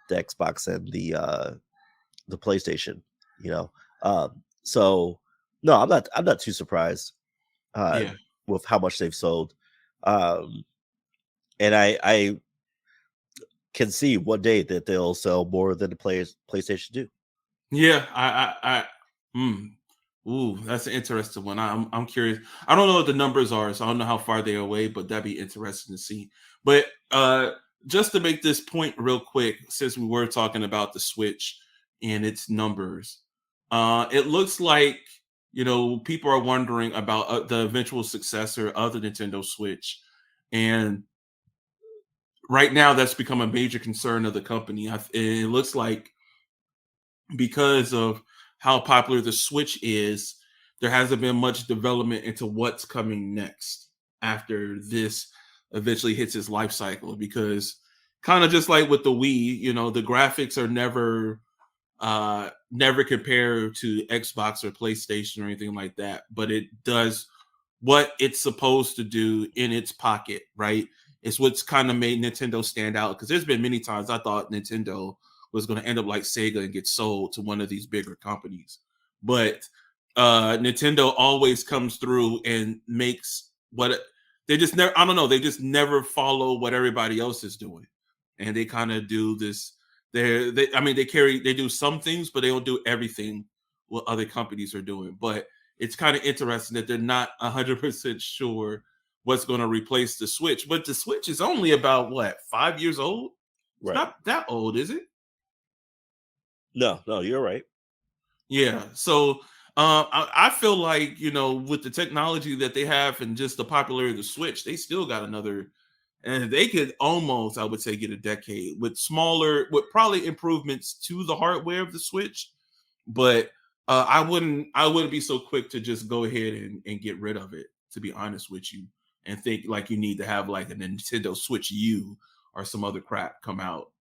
the Xbox and the PlayStation. You know, so no, I'm not too surprised uh, Yeah. with how much they've sold, um, and I can see one day that they'll sell more than the PlayStation do. Yeah. Hmm. Ooh, that's an interesting one. I'm curious. I don't know what the numbers are, so I don't know how far they're away, but that'd be interesting to see. But just to make this point real quick, since we were talking about the Switch and its numbers, it looks like people are wondering about the eventual successor of the Nintendo Switch, and right now that's become a major concern of the company. It looks like because of how popular the Switch is, there hasn't been much development into what's coming next after this eventually hits its life cycle. Because kind of just like with the Wii, the graphics are never compared to Xbox or PlayStation or anything like that, but it does what it's supposed to do in its pocket, right? It's what's kind of made Nintendo stand out, because there's been many times I thought Nintendo was going to end up like Sega and get sold to one of these bigger companies. But Nintendo always comes through and makes they just never, I don't know, they just never follow what everybody else is doing. And they kind of do this. They do some things, but they don't do everything what other companies are doing. But it's kind of interesting that they're not 100% sure what's going to replace the Switch. But the Switch is only about what, 5 years old? It's Right? not that old, is it? No, no, you're right. Yeah. So I feel like, with the technology that they have and just the popularity of the Switch, they still got another, and they could almost, I would say, get a decade with with probably improvements to the hardware of the Switch. But I wouldn't be so quick to just go ahead and get rid of it, to be honest with you, and think like you need to have like a Nintendo Switch U or some other crap come out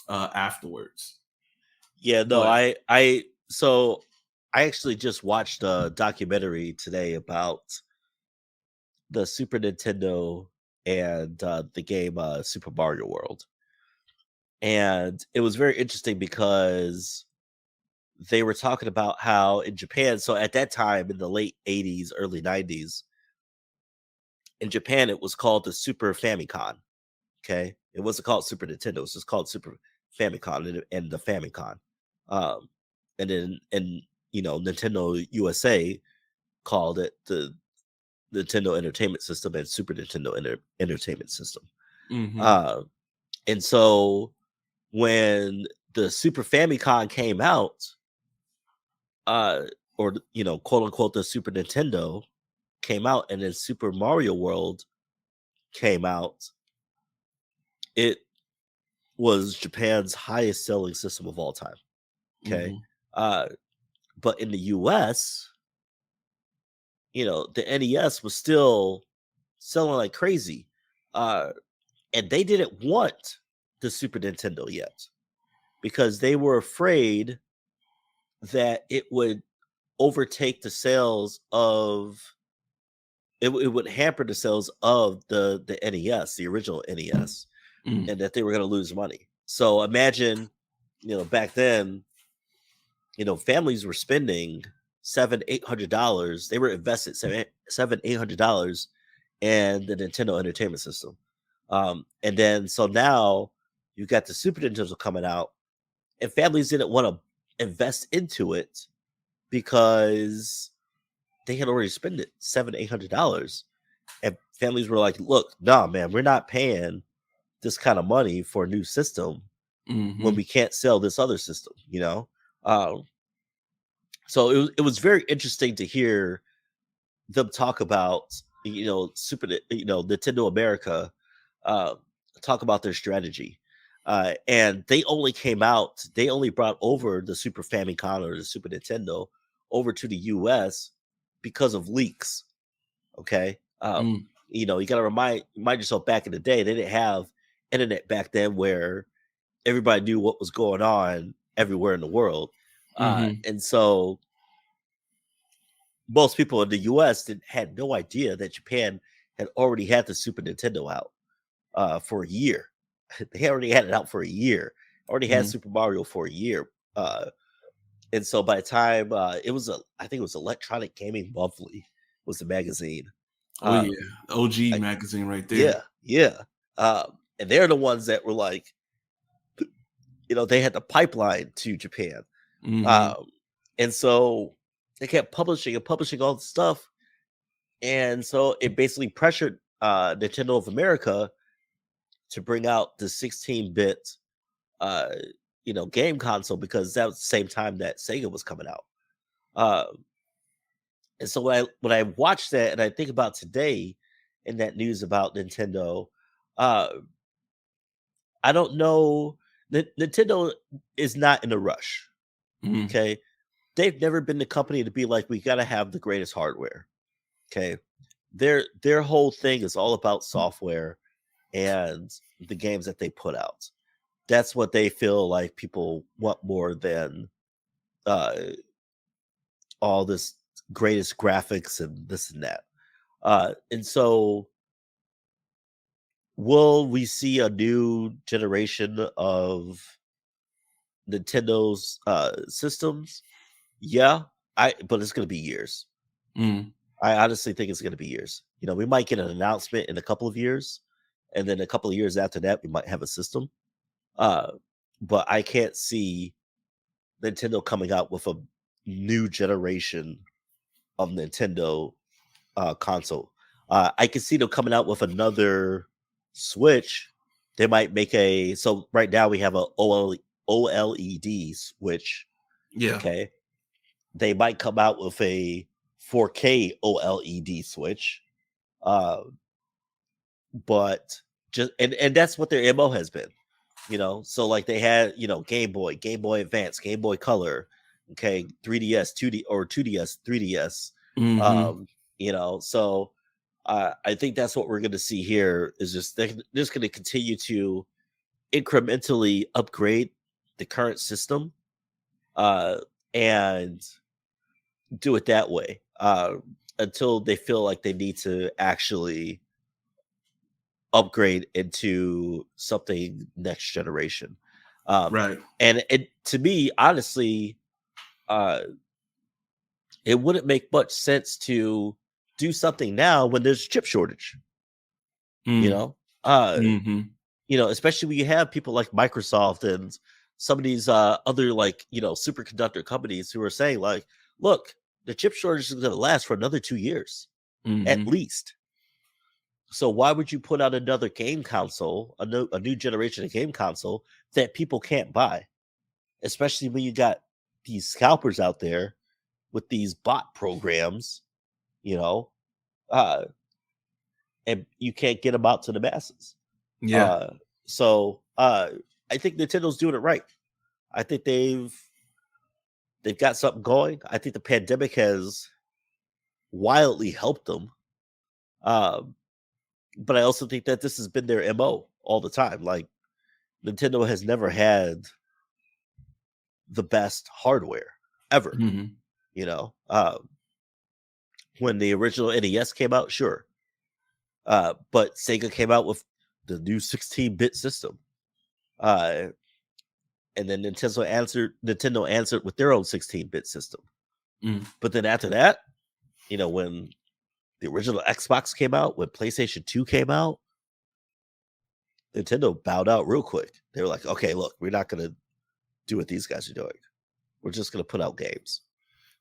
afterwards. Yeah, no, But so I actually just watched a documentary today about the Super Nintendo and the game Super Mario World. And it was very interesting because they were talking about how in Japan, so at that time in the late 80s, early 90s, in Japan it was called the Super Famicom. Okay. It wasn't called Super Nintendo, it was just called Super Famicom and the Famicom. Um, and then, Nintendo USA called it the Nintendo Entertainment System and Super Nintendo Entertainment System. Mm-hmm. And so when the Super Famicom came out, or quote unquote the Super Nintendo came out, and then Super Mario World came out, it was Japan's highest selling system of all time. Okay. Mm-hmm. But in the US, the NES was still selling like crazy. And they didn't want the Super Nintendo yet because they were afraid that it would overtake the sales of it would hamper the sales of the NES, the original NES, Mm-hmm. and that they were going to lose money. So imagine, back then, families were spending $700-800. They were invested $700-800 in the Nintendo Entertainment System. And then so now you got the Super Nintendo coming out, and families didn't want to invest into it because they had already spent it $700-800. And families were like, look, nah, man, we're not paying this kind of money for a new system Mm-hmm. when we can't sell this other system, So it was very interesting to hear them talk about, Nintendo America, talk about their strategy. And they only brought over the Super Famicom or the Super Nintendo over to the US because of leaks. Okay. You got to remind yourself, back in the day, they didn't have internet back then where everybody knew what was going on everywhere in the world. And so most people in the US had no idea that Japan had already had the Super Nintendo out for a year. They already had it out for a year. Already had Super Mario for a year. And so by the time I think it was Electronic Gaming Monthly was the magazine. Oh yeah, OG magazine right there. Yeah. And they're the ones that were like, they had the pipeline to Japan. And so they kept publishing all the stuff. And so it basically pressured Nintendo of America to bring out the 16-bit game console, because that was the same time that Sega was coming out. And so when I watch that and I think about today in that news about Nintendo, I don't know. Nintendo is not in a rush. Okay. They've never been the company to be like, we got to have the greatest hardware. Okay. Their whole thing is all about software and the games that they put out. That's what they feel like people want more than all this greatest graphics and this and that. And so will we see a new generation of Nintendo's systems? Yeah, but it's going to be years. I honestly think it's going to be years. We might get an announcement in a couple of years, and then a couple of years after that, we might have a system. But I can't see Nintendo coming out with a new generation of Nintendo console. I can see them coming out with another Switch. They might make so right now we have a OLED Switch. Yeah. Okay. They might come out with a 4K OLED Switch. But just and that's what their MO has been. So like they had, Game Boy Advance, Game Boy Color, okay, 3DS, 2D or 2DS, 3DS. So I think that's what we're going to see here is just they're just going to continue to incrementally upgrade the current system and do it that way until they feel like they need to actually upgrade into something next generation. Right. And to me, honestly, it wouldn't make much sense to do something now when there's a chip shortage. especially when you have people like Microsoft and some of these other like superconductor companies who are saying like, look, the chip shortage is going to last for another 2 years at least. So why would you put out another game console, a new generation of game console that people can't buy? Especially when you got these scalpers out there with these bot programs, uh, and you can't get them out to the masses. Yeah. So I think Nintendo's doing it right. I think they've got something going. I think the pandemic has wildly helped them. But I also think that this has been their MO all the time. Like Nintendo has never had the best hardware ever. When the original NES came out, sure. But Sega came out with the new 16-bit system. And then Nintendo answered with their own 16-bit system. But then after that, when the original Xbox came out, when PlayStation 2 came out, Nintendo bowed out real quick. They were like, okay, look, we're not going to do what these guys are doing. We're just going to put out games.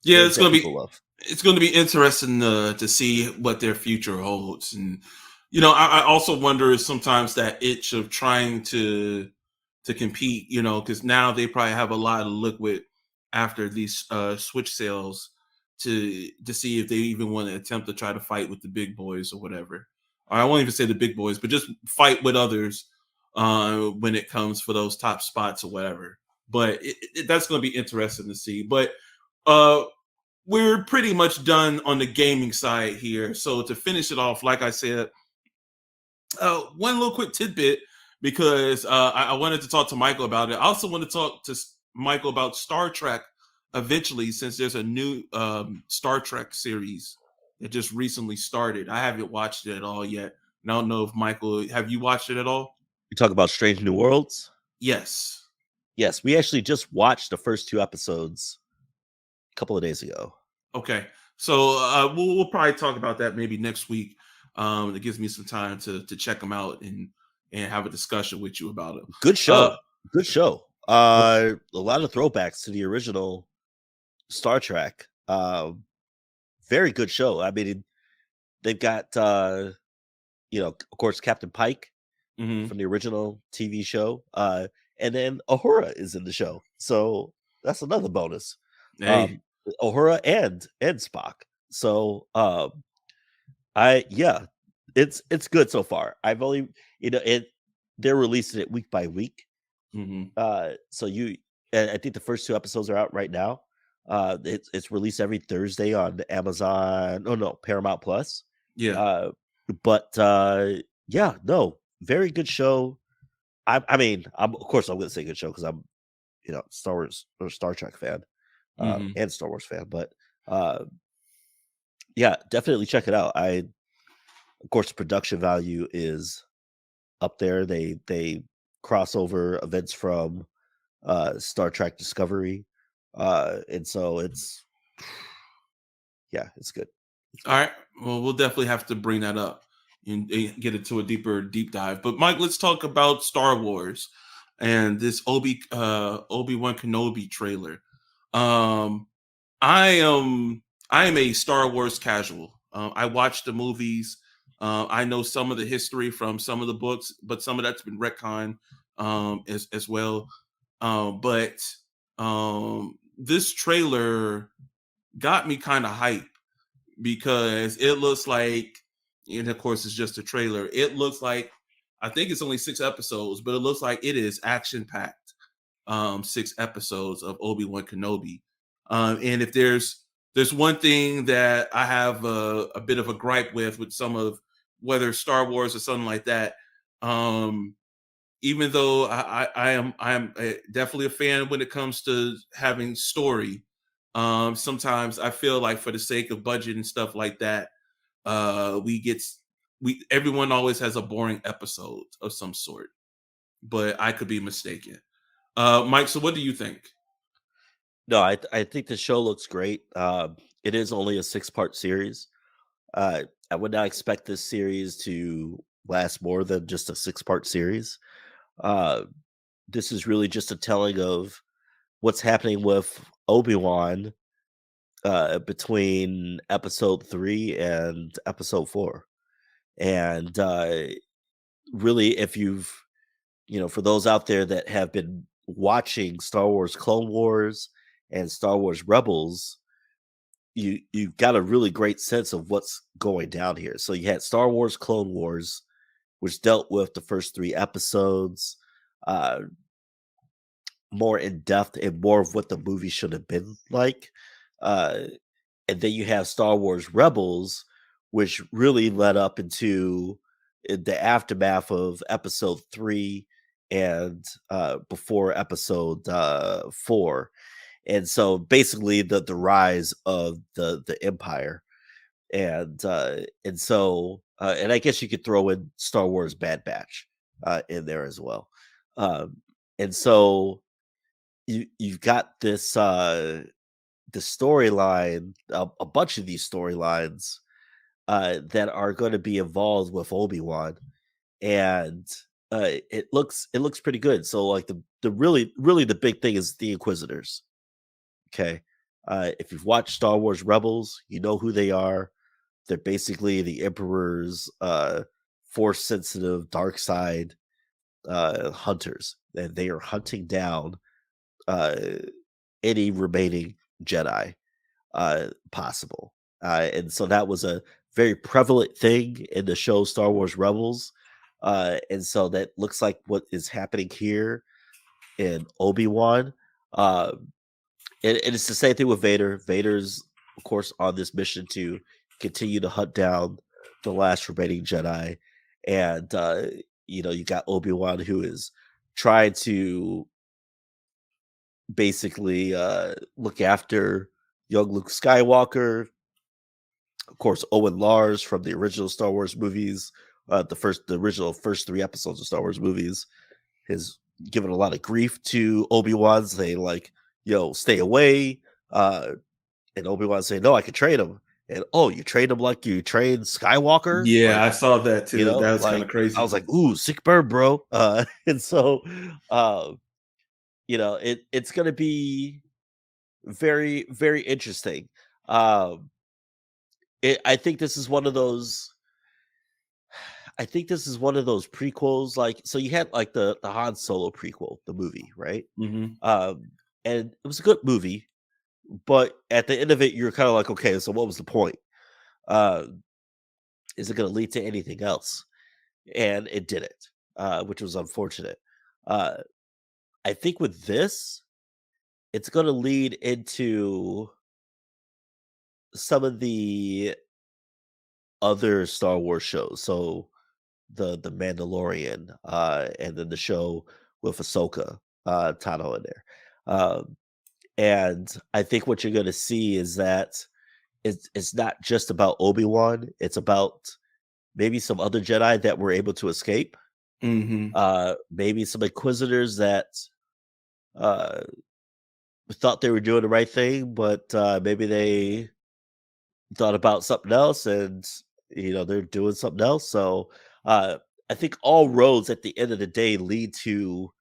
Yeah, it's going to be interesting to see what their future holds. And, I also wonder sometimes that itch of trying to compete, because now they probably have a lot of liquid after these Switch sales to see if they even want to attempt to try to fight with the big boys or whatever. Or I won't even say the big boys, but just fight with others when it comes for those top spots or whatever. But that's going to be interesting to see. But we're pretty much done on the gaming side here. So to finish it off, like I said, one little quick tidbit, because I wanted to talk to Michael about it. I also want to talk to Michael about Star Trek eventually, since there's a new Star Trek series that just recently started. I haven't watched it at all yet. And I don't know if Michael, have you watched it at all? You talk about Strange New Worlds? Yes. Yes, we actually just watched the first 2 episodes a couple of days ago. Okay. So we'll probably talk about that maybe next week. It gives me some time to check them out and have a discussion with you about it. Good show. Good show. A lot of throwbacks to the original Star Trek. Very good show. I mean, they've got of course, Captain Pike from the original TV show, and then Uhura is in the show, so that's another bonus. Hey. Uhura and Spock. So it's good so far. I've only they're releasing it week by week. So I think the first 2 episodes are out right now. It's released every Thursday on Amazon. Oh no, Paramount Plus. Yeah. Very good show. I mean, of course I'm going to say good show because I'm, Star Wars or Star Trek fan, and Star Wars fan. But definitely check it out. Of course, the production value is up there. They cross over events from Star Trek Discovery, and so it's good. All right. Well, we'll definitely have to bring that up and get into a deep dive. But Mike, let's talk about Star Wars and this Obi-Wan Kenobi trailer. I am a Star Wars casual. I watch the movies. I know some of the history from some of the books, but some of that's been retconned as well. But this trailer got me kind of hyped because it looks like, and of course it's just a trailer, it looks like, I think it's only 6 episodes, but it looks like it is action-packed 6 episodes of Obi-Wan Kenobi. And if there's one thing that I have a bit of a gripe with some of, whether Star Wars or something like that, even though I am definitely a fan when it comes to having story, sometimes I feel like for the sake of budget and stuff like that, everyone always has a boring episode of some sort, but I could be mistaken. Mike, so what do you think? No, I think the show looks great. It is only a 6-part series. I would not expect this series to last more than just a 6-part series. Uh, this is really just a telling of what's happening with Obi-Wan between episode 3 and episode 4. And really, if you've, for those out there that have been watching Star Wars Clone Wars and Star Wars Rebels, you got a really great sense of what's going down here. So you had Star Wars Clone Wars, which dealt with the first 3 episodes, uh, more in depth and more of what the movie should have been like. Uh, and then you have Star Wars Rebels, which really led up into the aftermath of episode 3 and before episode 4. And so basically the rise of the empire. And so and I guess you could throw in Star Wars Bad Batch in there as well. Um, and so you've got this the storyline, a bunch of these storylines that are going to be involved with Obi-Wan, and it looks pretty good. So like the really the big thing is the Inquisitors. Okay, if you've watched Star Wars Rebels, you know who they are. They're basically the Emperor's force sensitive dark side hunters, and they are hunting down uh, any remaining Jedi possible. And so that was a very prevalent thing in the show Star Wars Rebels. And so that looks like what is happening here in Obi-Wan. And it's the same thing with Vader. Vader's, of course, on this mission to continue to hunt down the last remaining Jedi. And, you got Obi-Wan who is trying to basically look after young Luke Skywalker. Of course, Owen Lars from the original Star Wars movies, the original first 3 episodes of Star Wars movies, has given a lot of grief to Obi-Wan, saying like, "Yo, stay away." And Obi-Wan saying, "No, I can train him." And oh, you trained him like you trained Skywalker? Yeah, Like, I saw that too. That was kind of like I crazy. was like, "Ooh, sick bird, bro." And so, uh, it's gonna be very, very interesting. Um, I think this is one of those. I think this is one of those prequels. Like, so you had like the Han Solo prequel, the movie, right? Hmm. Um, and it was a good movie, but at the end of it, you're kind of like, okay, so what was the point? Uh, is it going to lead to anything else? And it didn't, which was unfortunate. Uh, I think with this, it's going to lead into some of the other Star Wars shows. So the Mandalorian, and then the show with Ahsoka Tano in there. And I think what you're going to see is that it's not just about Obi-Wan. It's about maybe some other Jedi that were able to escape. Hmm. Maybe some Inquisitors that uh, thought they were doing the right thing, but maybe they thought about something else, and they're doing something else. So uh, I think all roads at the end of the day lead to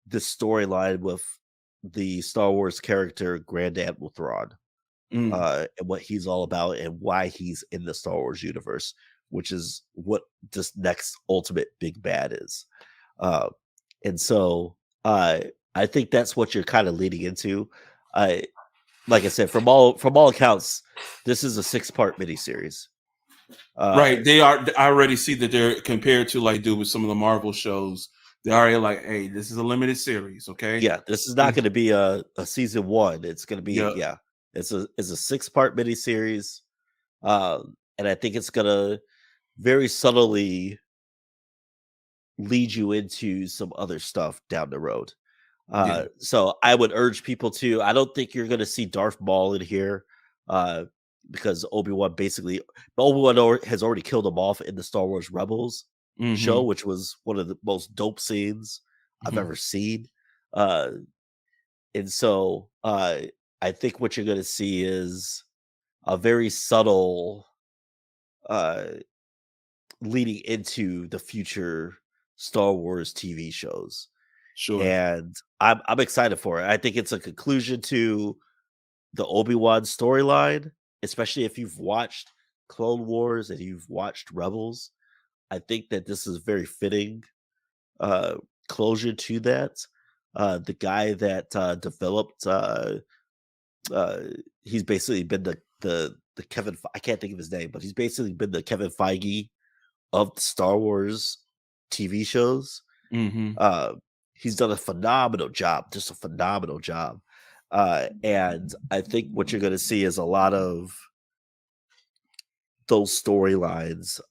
the storyline with the Star Wars character Grand Admiral Thrawn, Mm. and what he's all about and why he's in the Star Wars universe, which is what this next ultimate big bad is. Uh, and so I think that's what you're kind of leading into. I Like I said, from all accounts, this is a 6-part miniseries. Right. They are. I already see that they're compared to like do with some of the Marvel shows. They're already like, hey, this is a limited series. Okay. Yeah, this is not going to be a season 1. It's going to be, Yeah. yeah, it's a 6-part miniseries, and I think it's going to very subtly lead you into some other stuff down the road. Yeah. So I would urge people to. I don't think you're going to see Darth Maul in here, uh, because Obi-Wan has already killed him off in the Star Wars Rebels show, Hmm. which was one of the most dope scenes I've Hmm. ever seen. Uh, and so I think what you're going to see is a very subtle uh, leading into the future Star Wars TV shows. Sure. And I'm excited for it. I think it's a conclusion to the Obi-Wan storyline, especially if you've watched Clone Wars and you've watched Rebels. I think that this is very fitting closure to that. The guy that developed he's basically been the Kevin, I can't think of his name, but he's basically been the Kevin Feige of the Star Wars TV shows. He's done a phenomenal job, just a phenomenal job. And I think what you're going to see is a lot of those storylines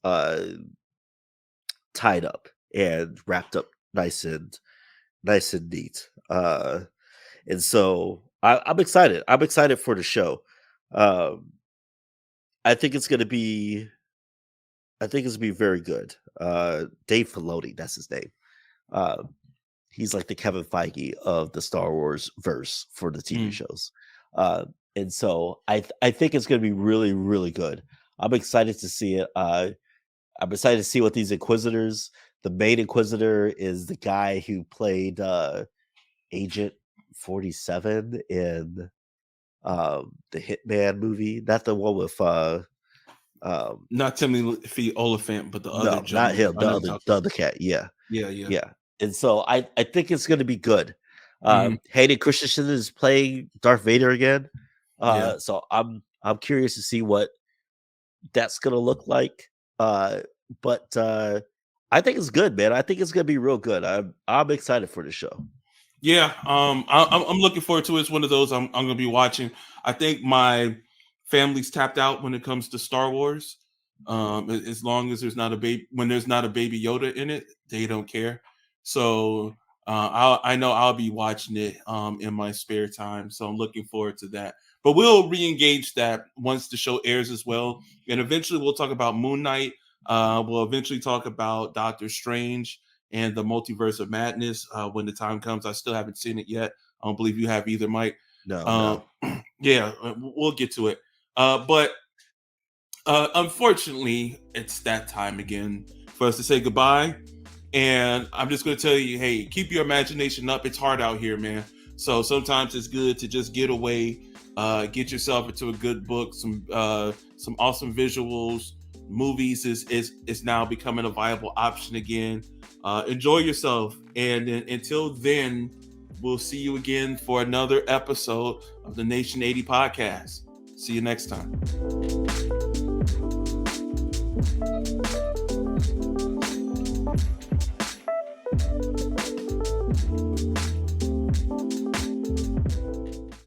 tied up and wrapped up nice and neat. And so I'm excited. I'm excited for the show. I think it's going to be very good. Dave Filoni, that's his name. He's like the Kevin Feige of the Star Wars verse for the TV shows. And so I think it's going to be really, really good. I'm excited to see it. I'm excited to see what these Inquisitors, the main Inquisitor is the guy who played Agent 47 in the Hitman movie. Not the one with not Timothy Oliphant, but the other. No, not him. The other cat. Yeah. And so I think it's going to be good. Hayden Christensen is playing Darth Vader again. So I'm curious to see what that's going to look like. But I think it's good, man. I think it's going to be real good. I'm excited for the show. Yeah, I'm looking forward to it. It's one of those I'm going to be watching. I think my family's tapped out when it comes to Star Wars. As long as there's not a baby Yoda in it, they don't care. So I know I'll be watching it in my spare time. So I'm looking forward to that. But we'll re-engage that once the show airs as well. And eventually we'll talk about Moon Knight. We'll eventually talk about Doctor Strange and the Multiverse of Madness when the time comes. I still haven't seen it yet. I don't believe you have either, Mike. No. Yeah, we'll get to it. But unfortunately, it's that time again for us to say goodbye. And I'm just going to tell you, hey, keep your imagination up. It's hard out here, man. So sometimes it's good to just get away, get yourself into a good book, some awesome visuals. Movies is now becoming a viable option again. Enjoy yourself. And until then, we'll see you again for another episode of the Nation80 Podcast. See you next time.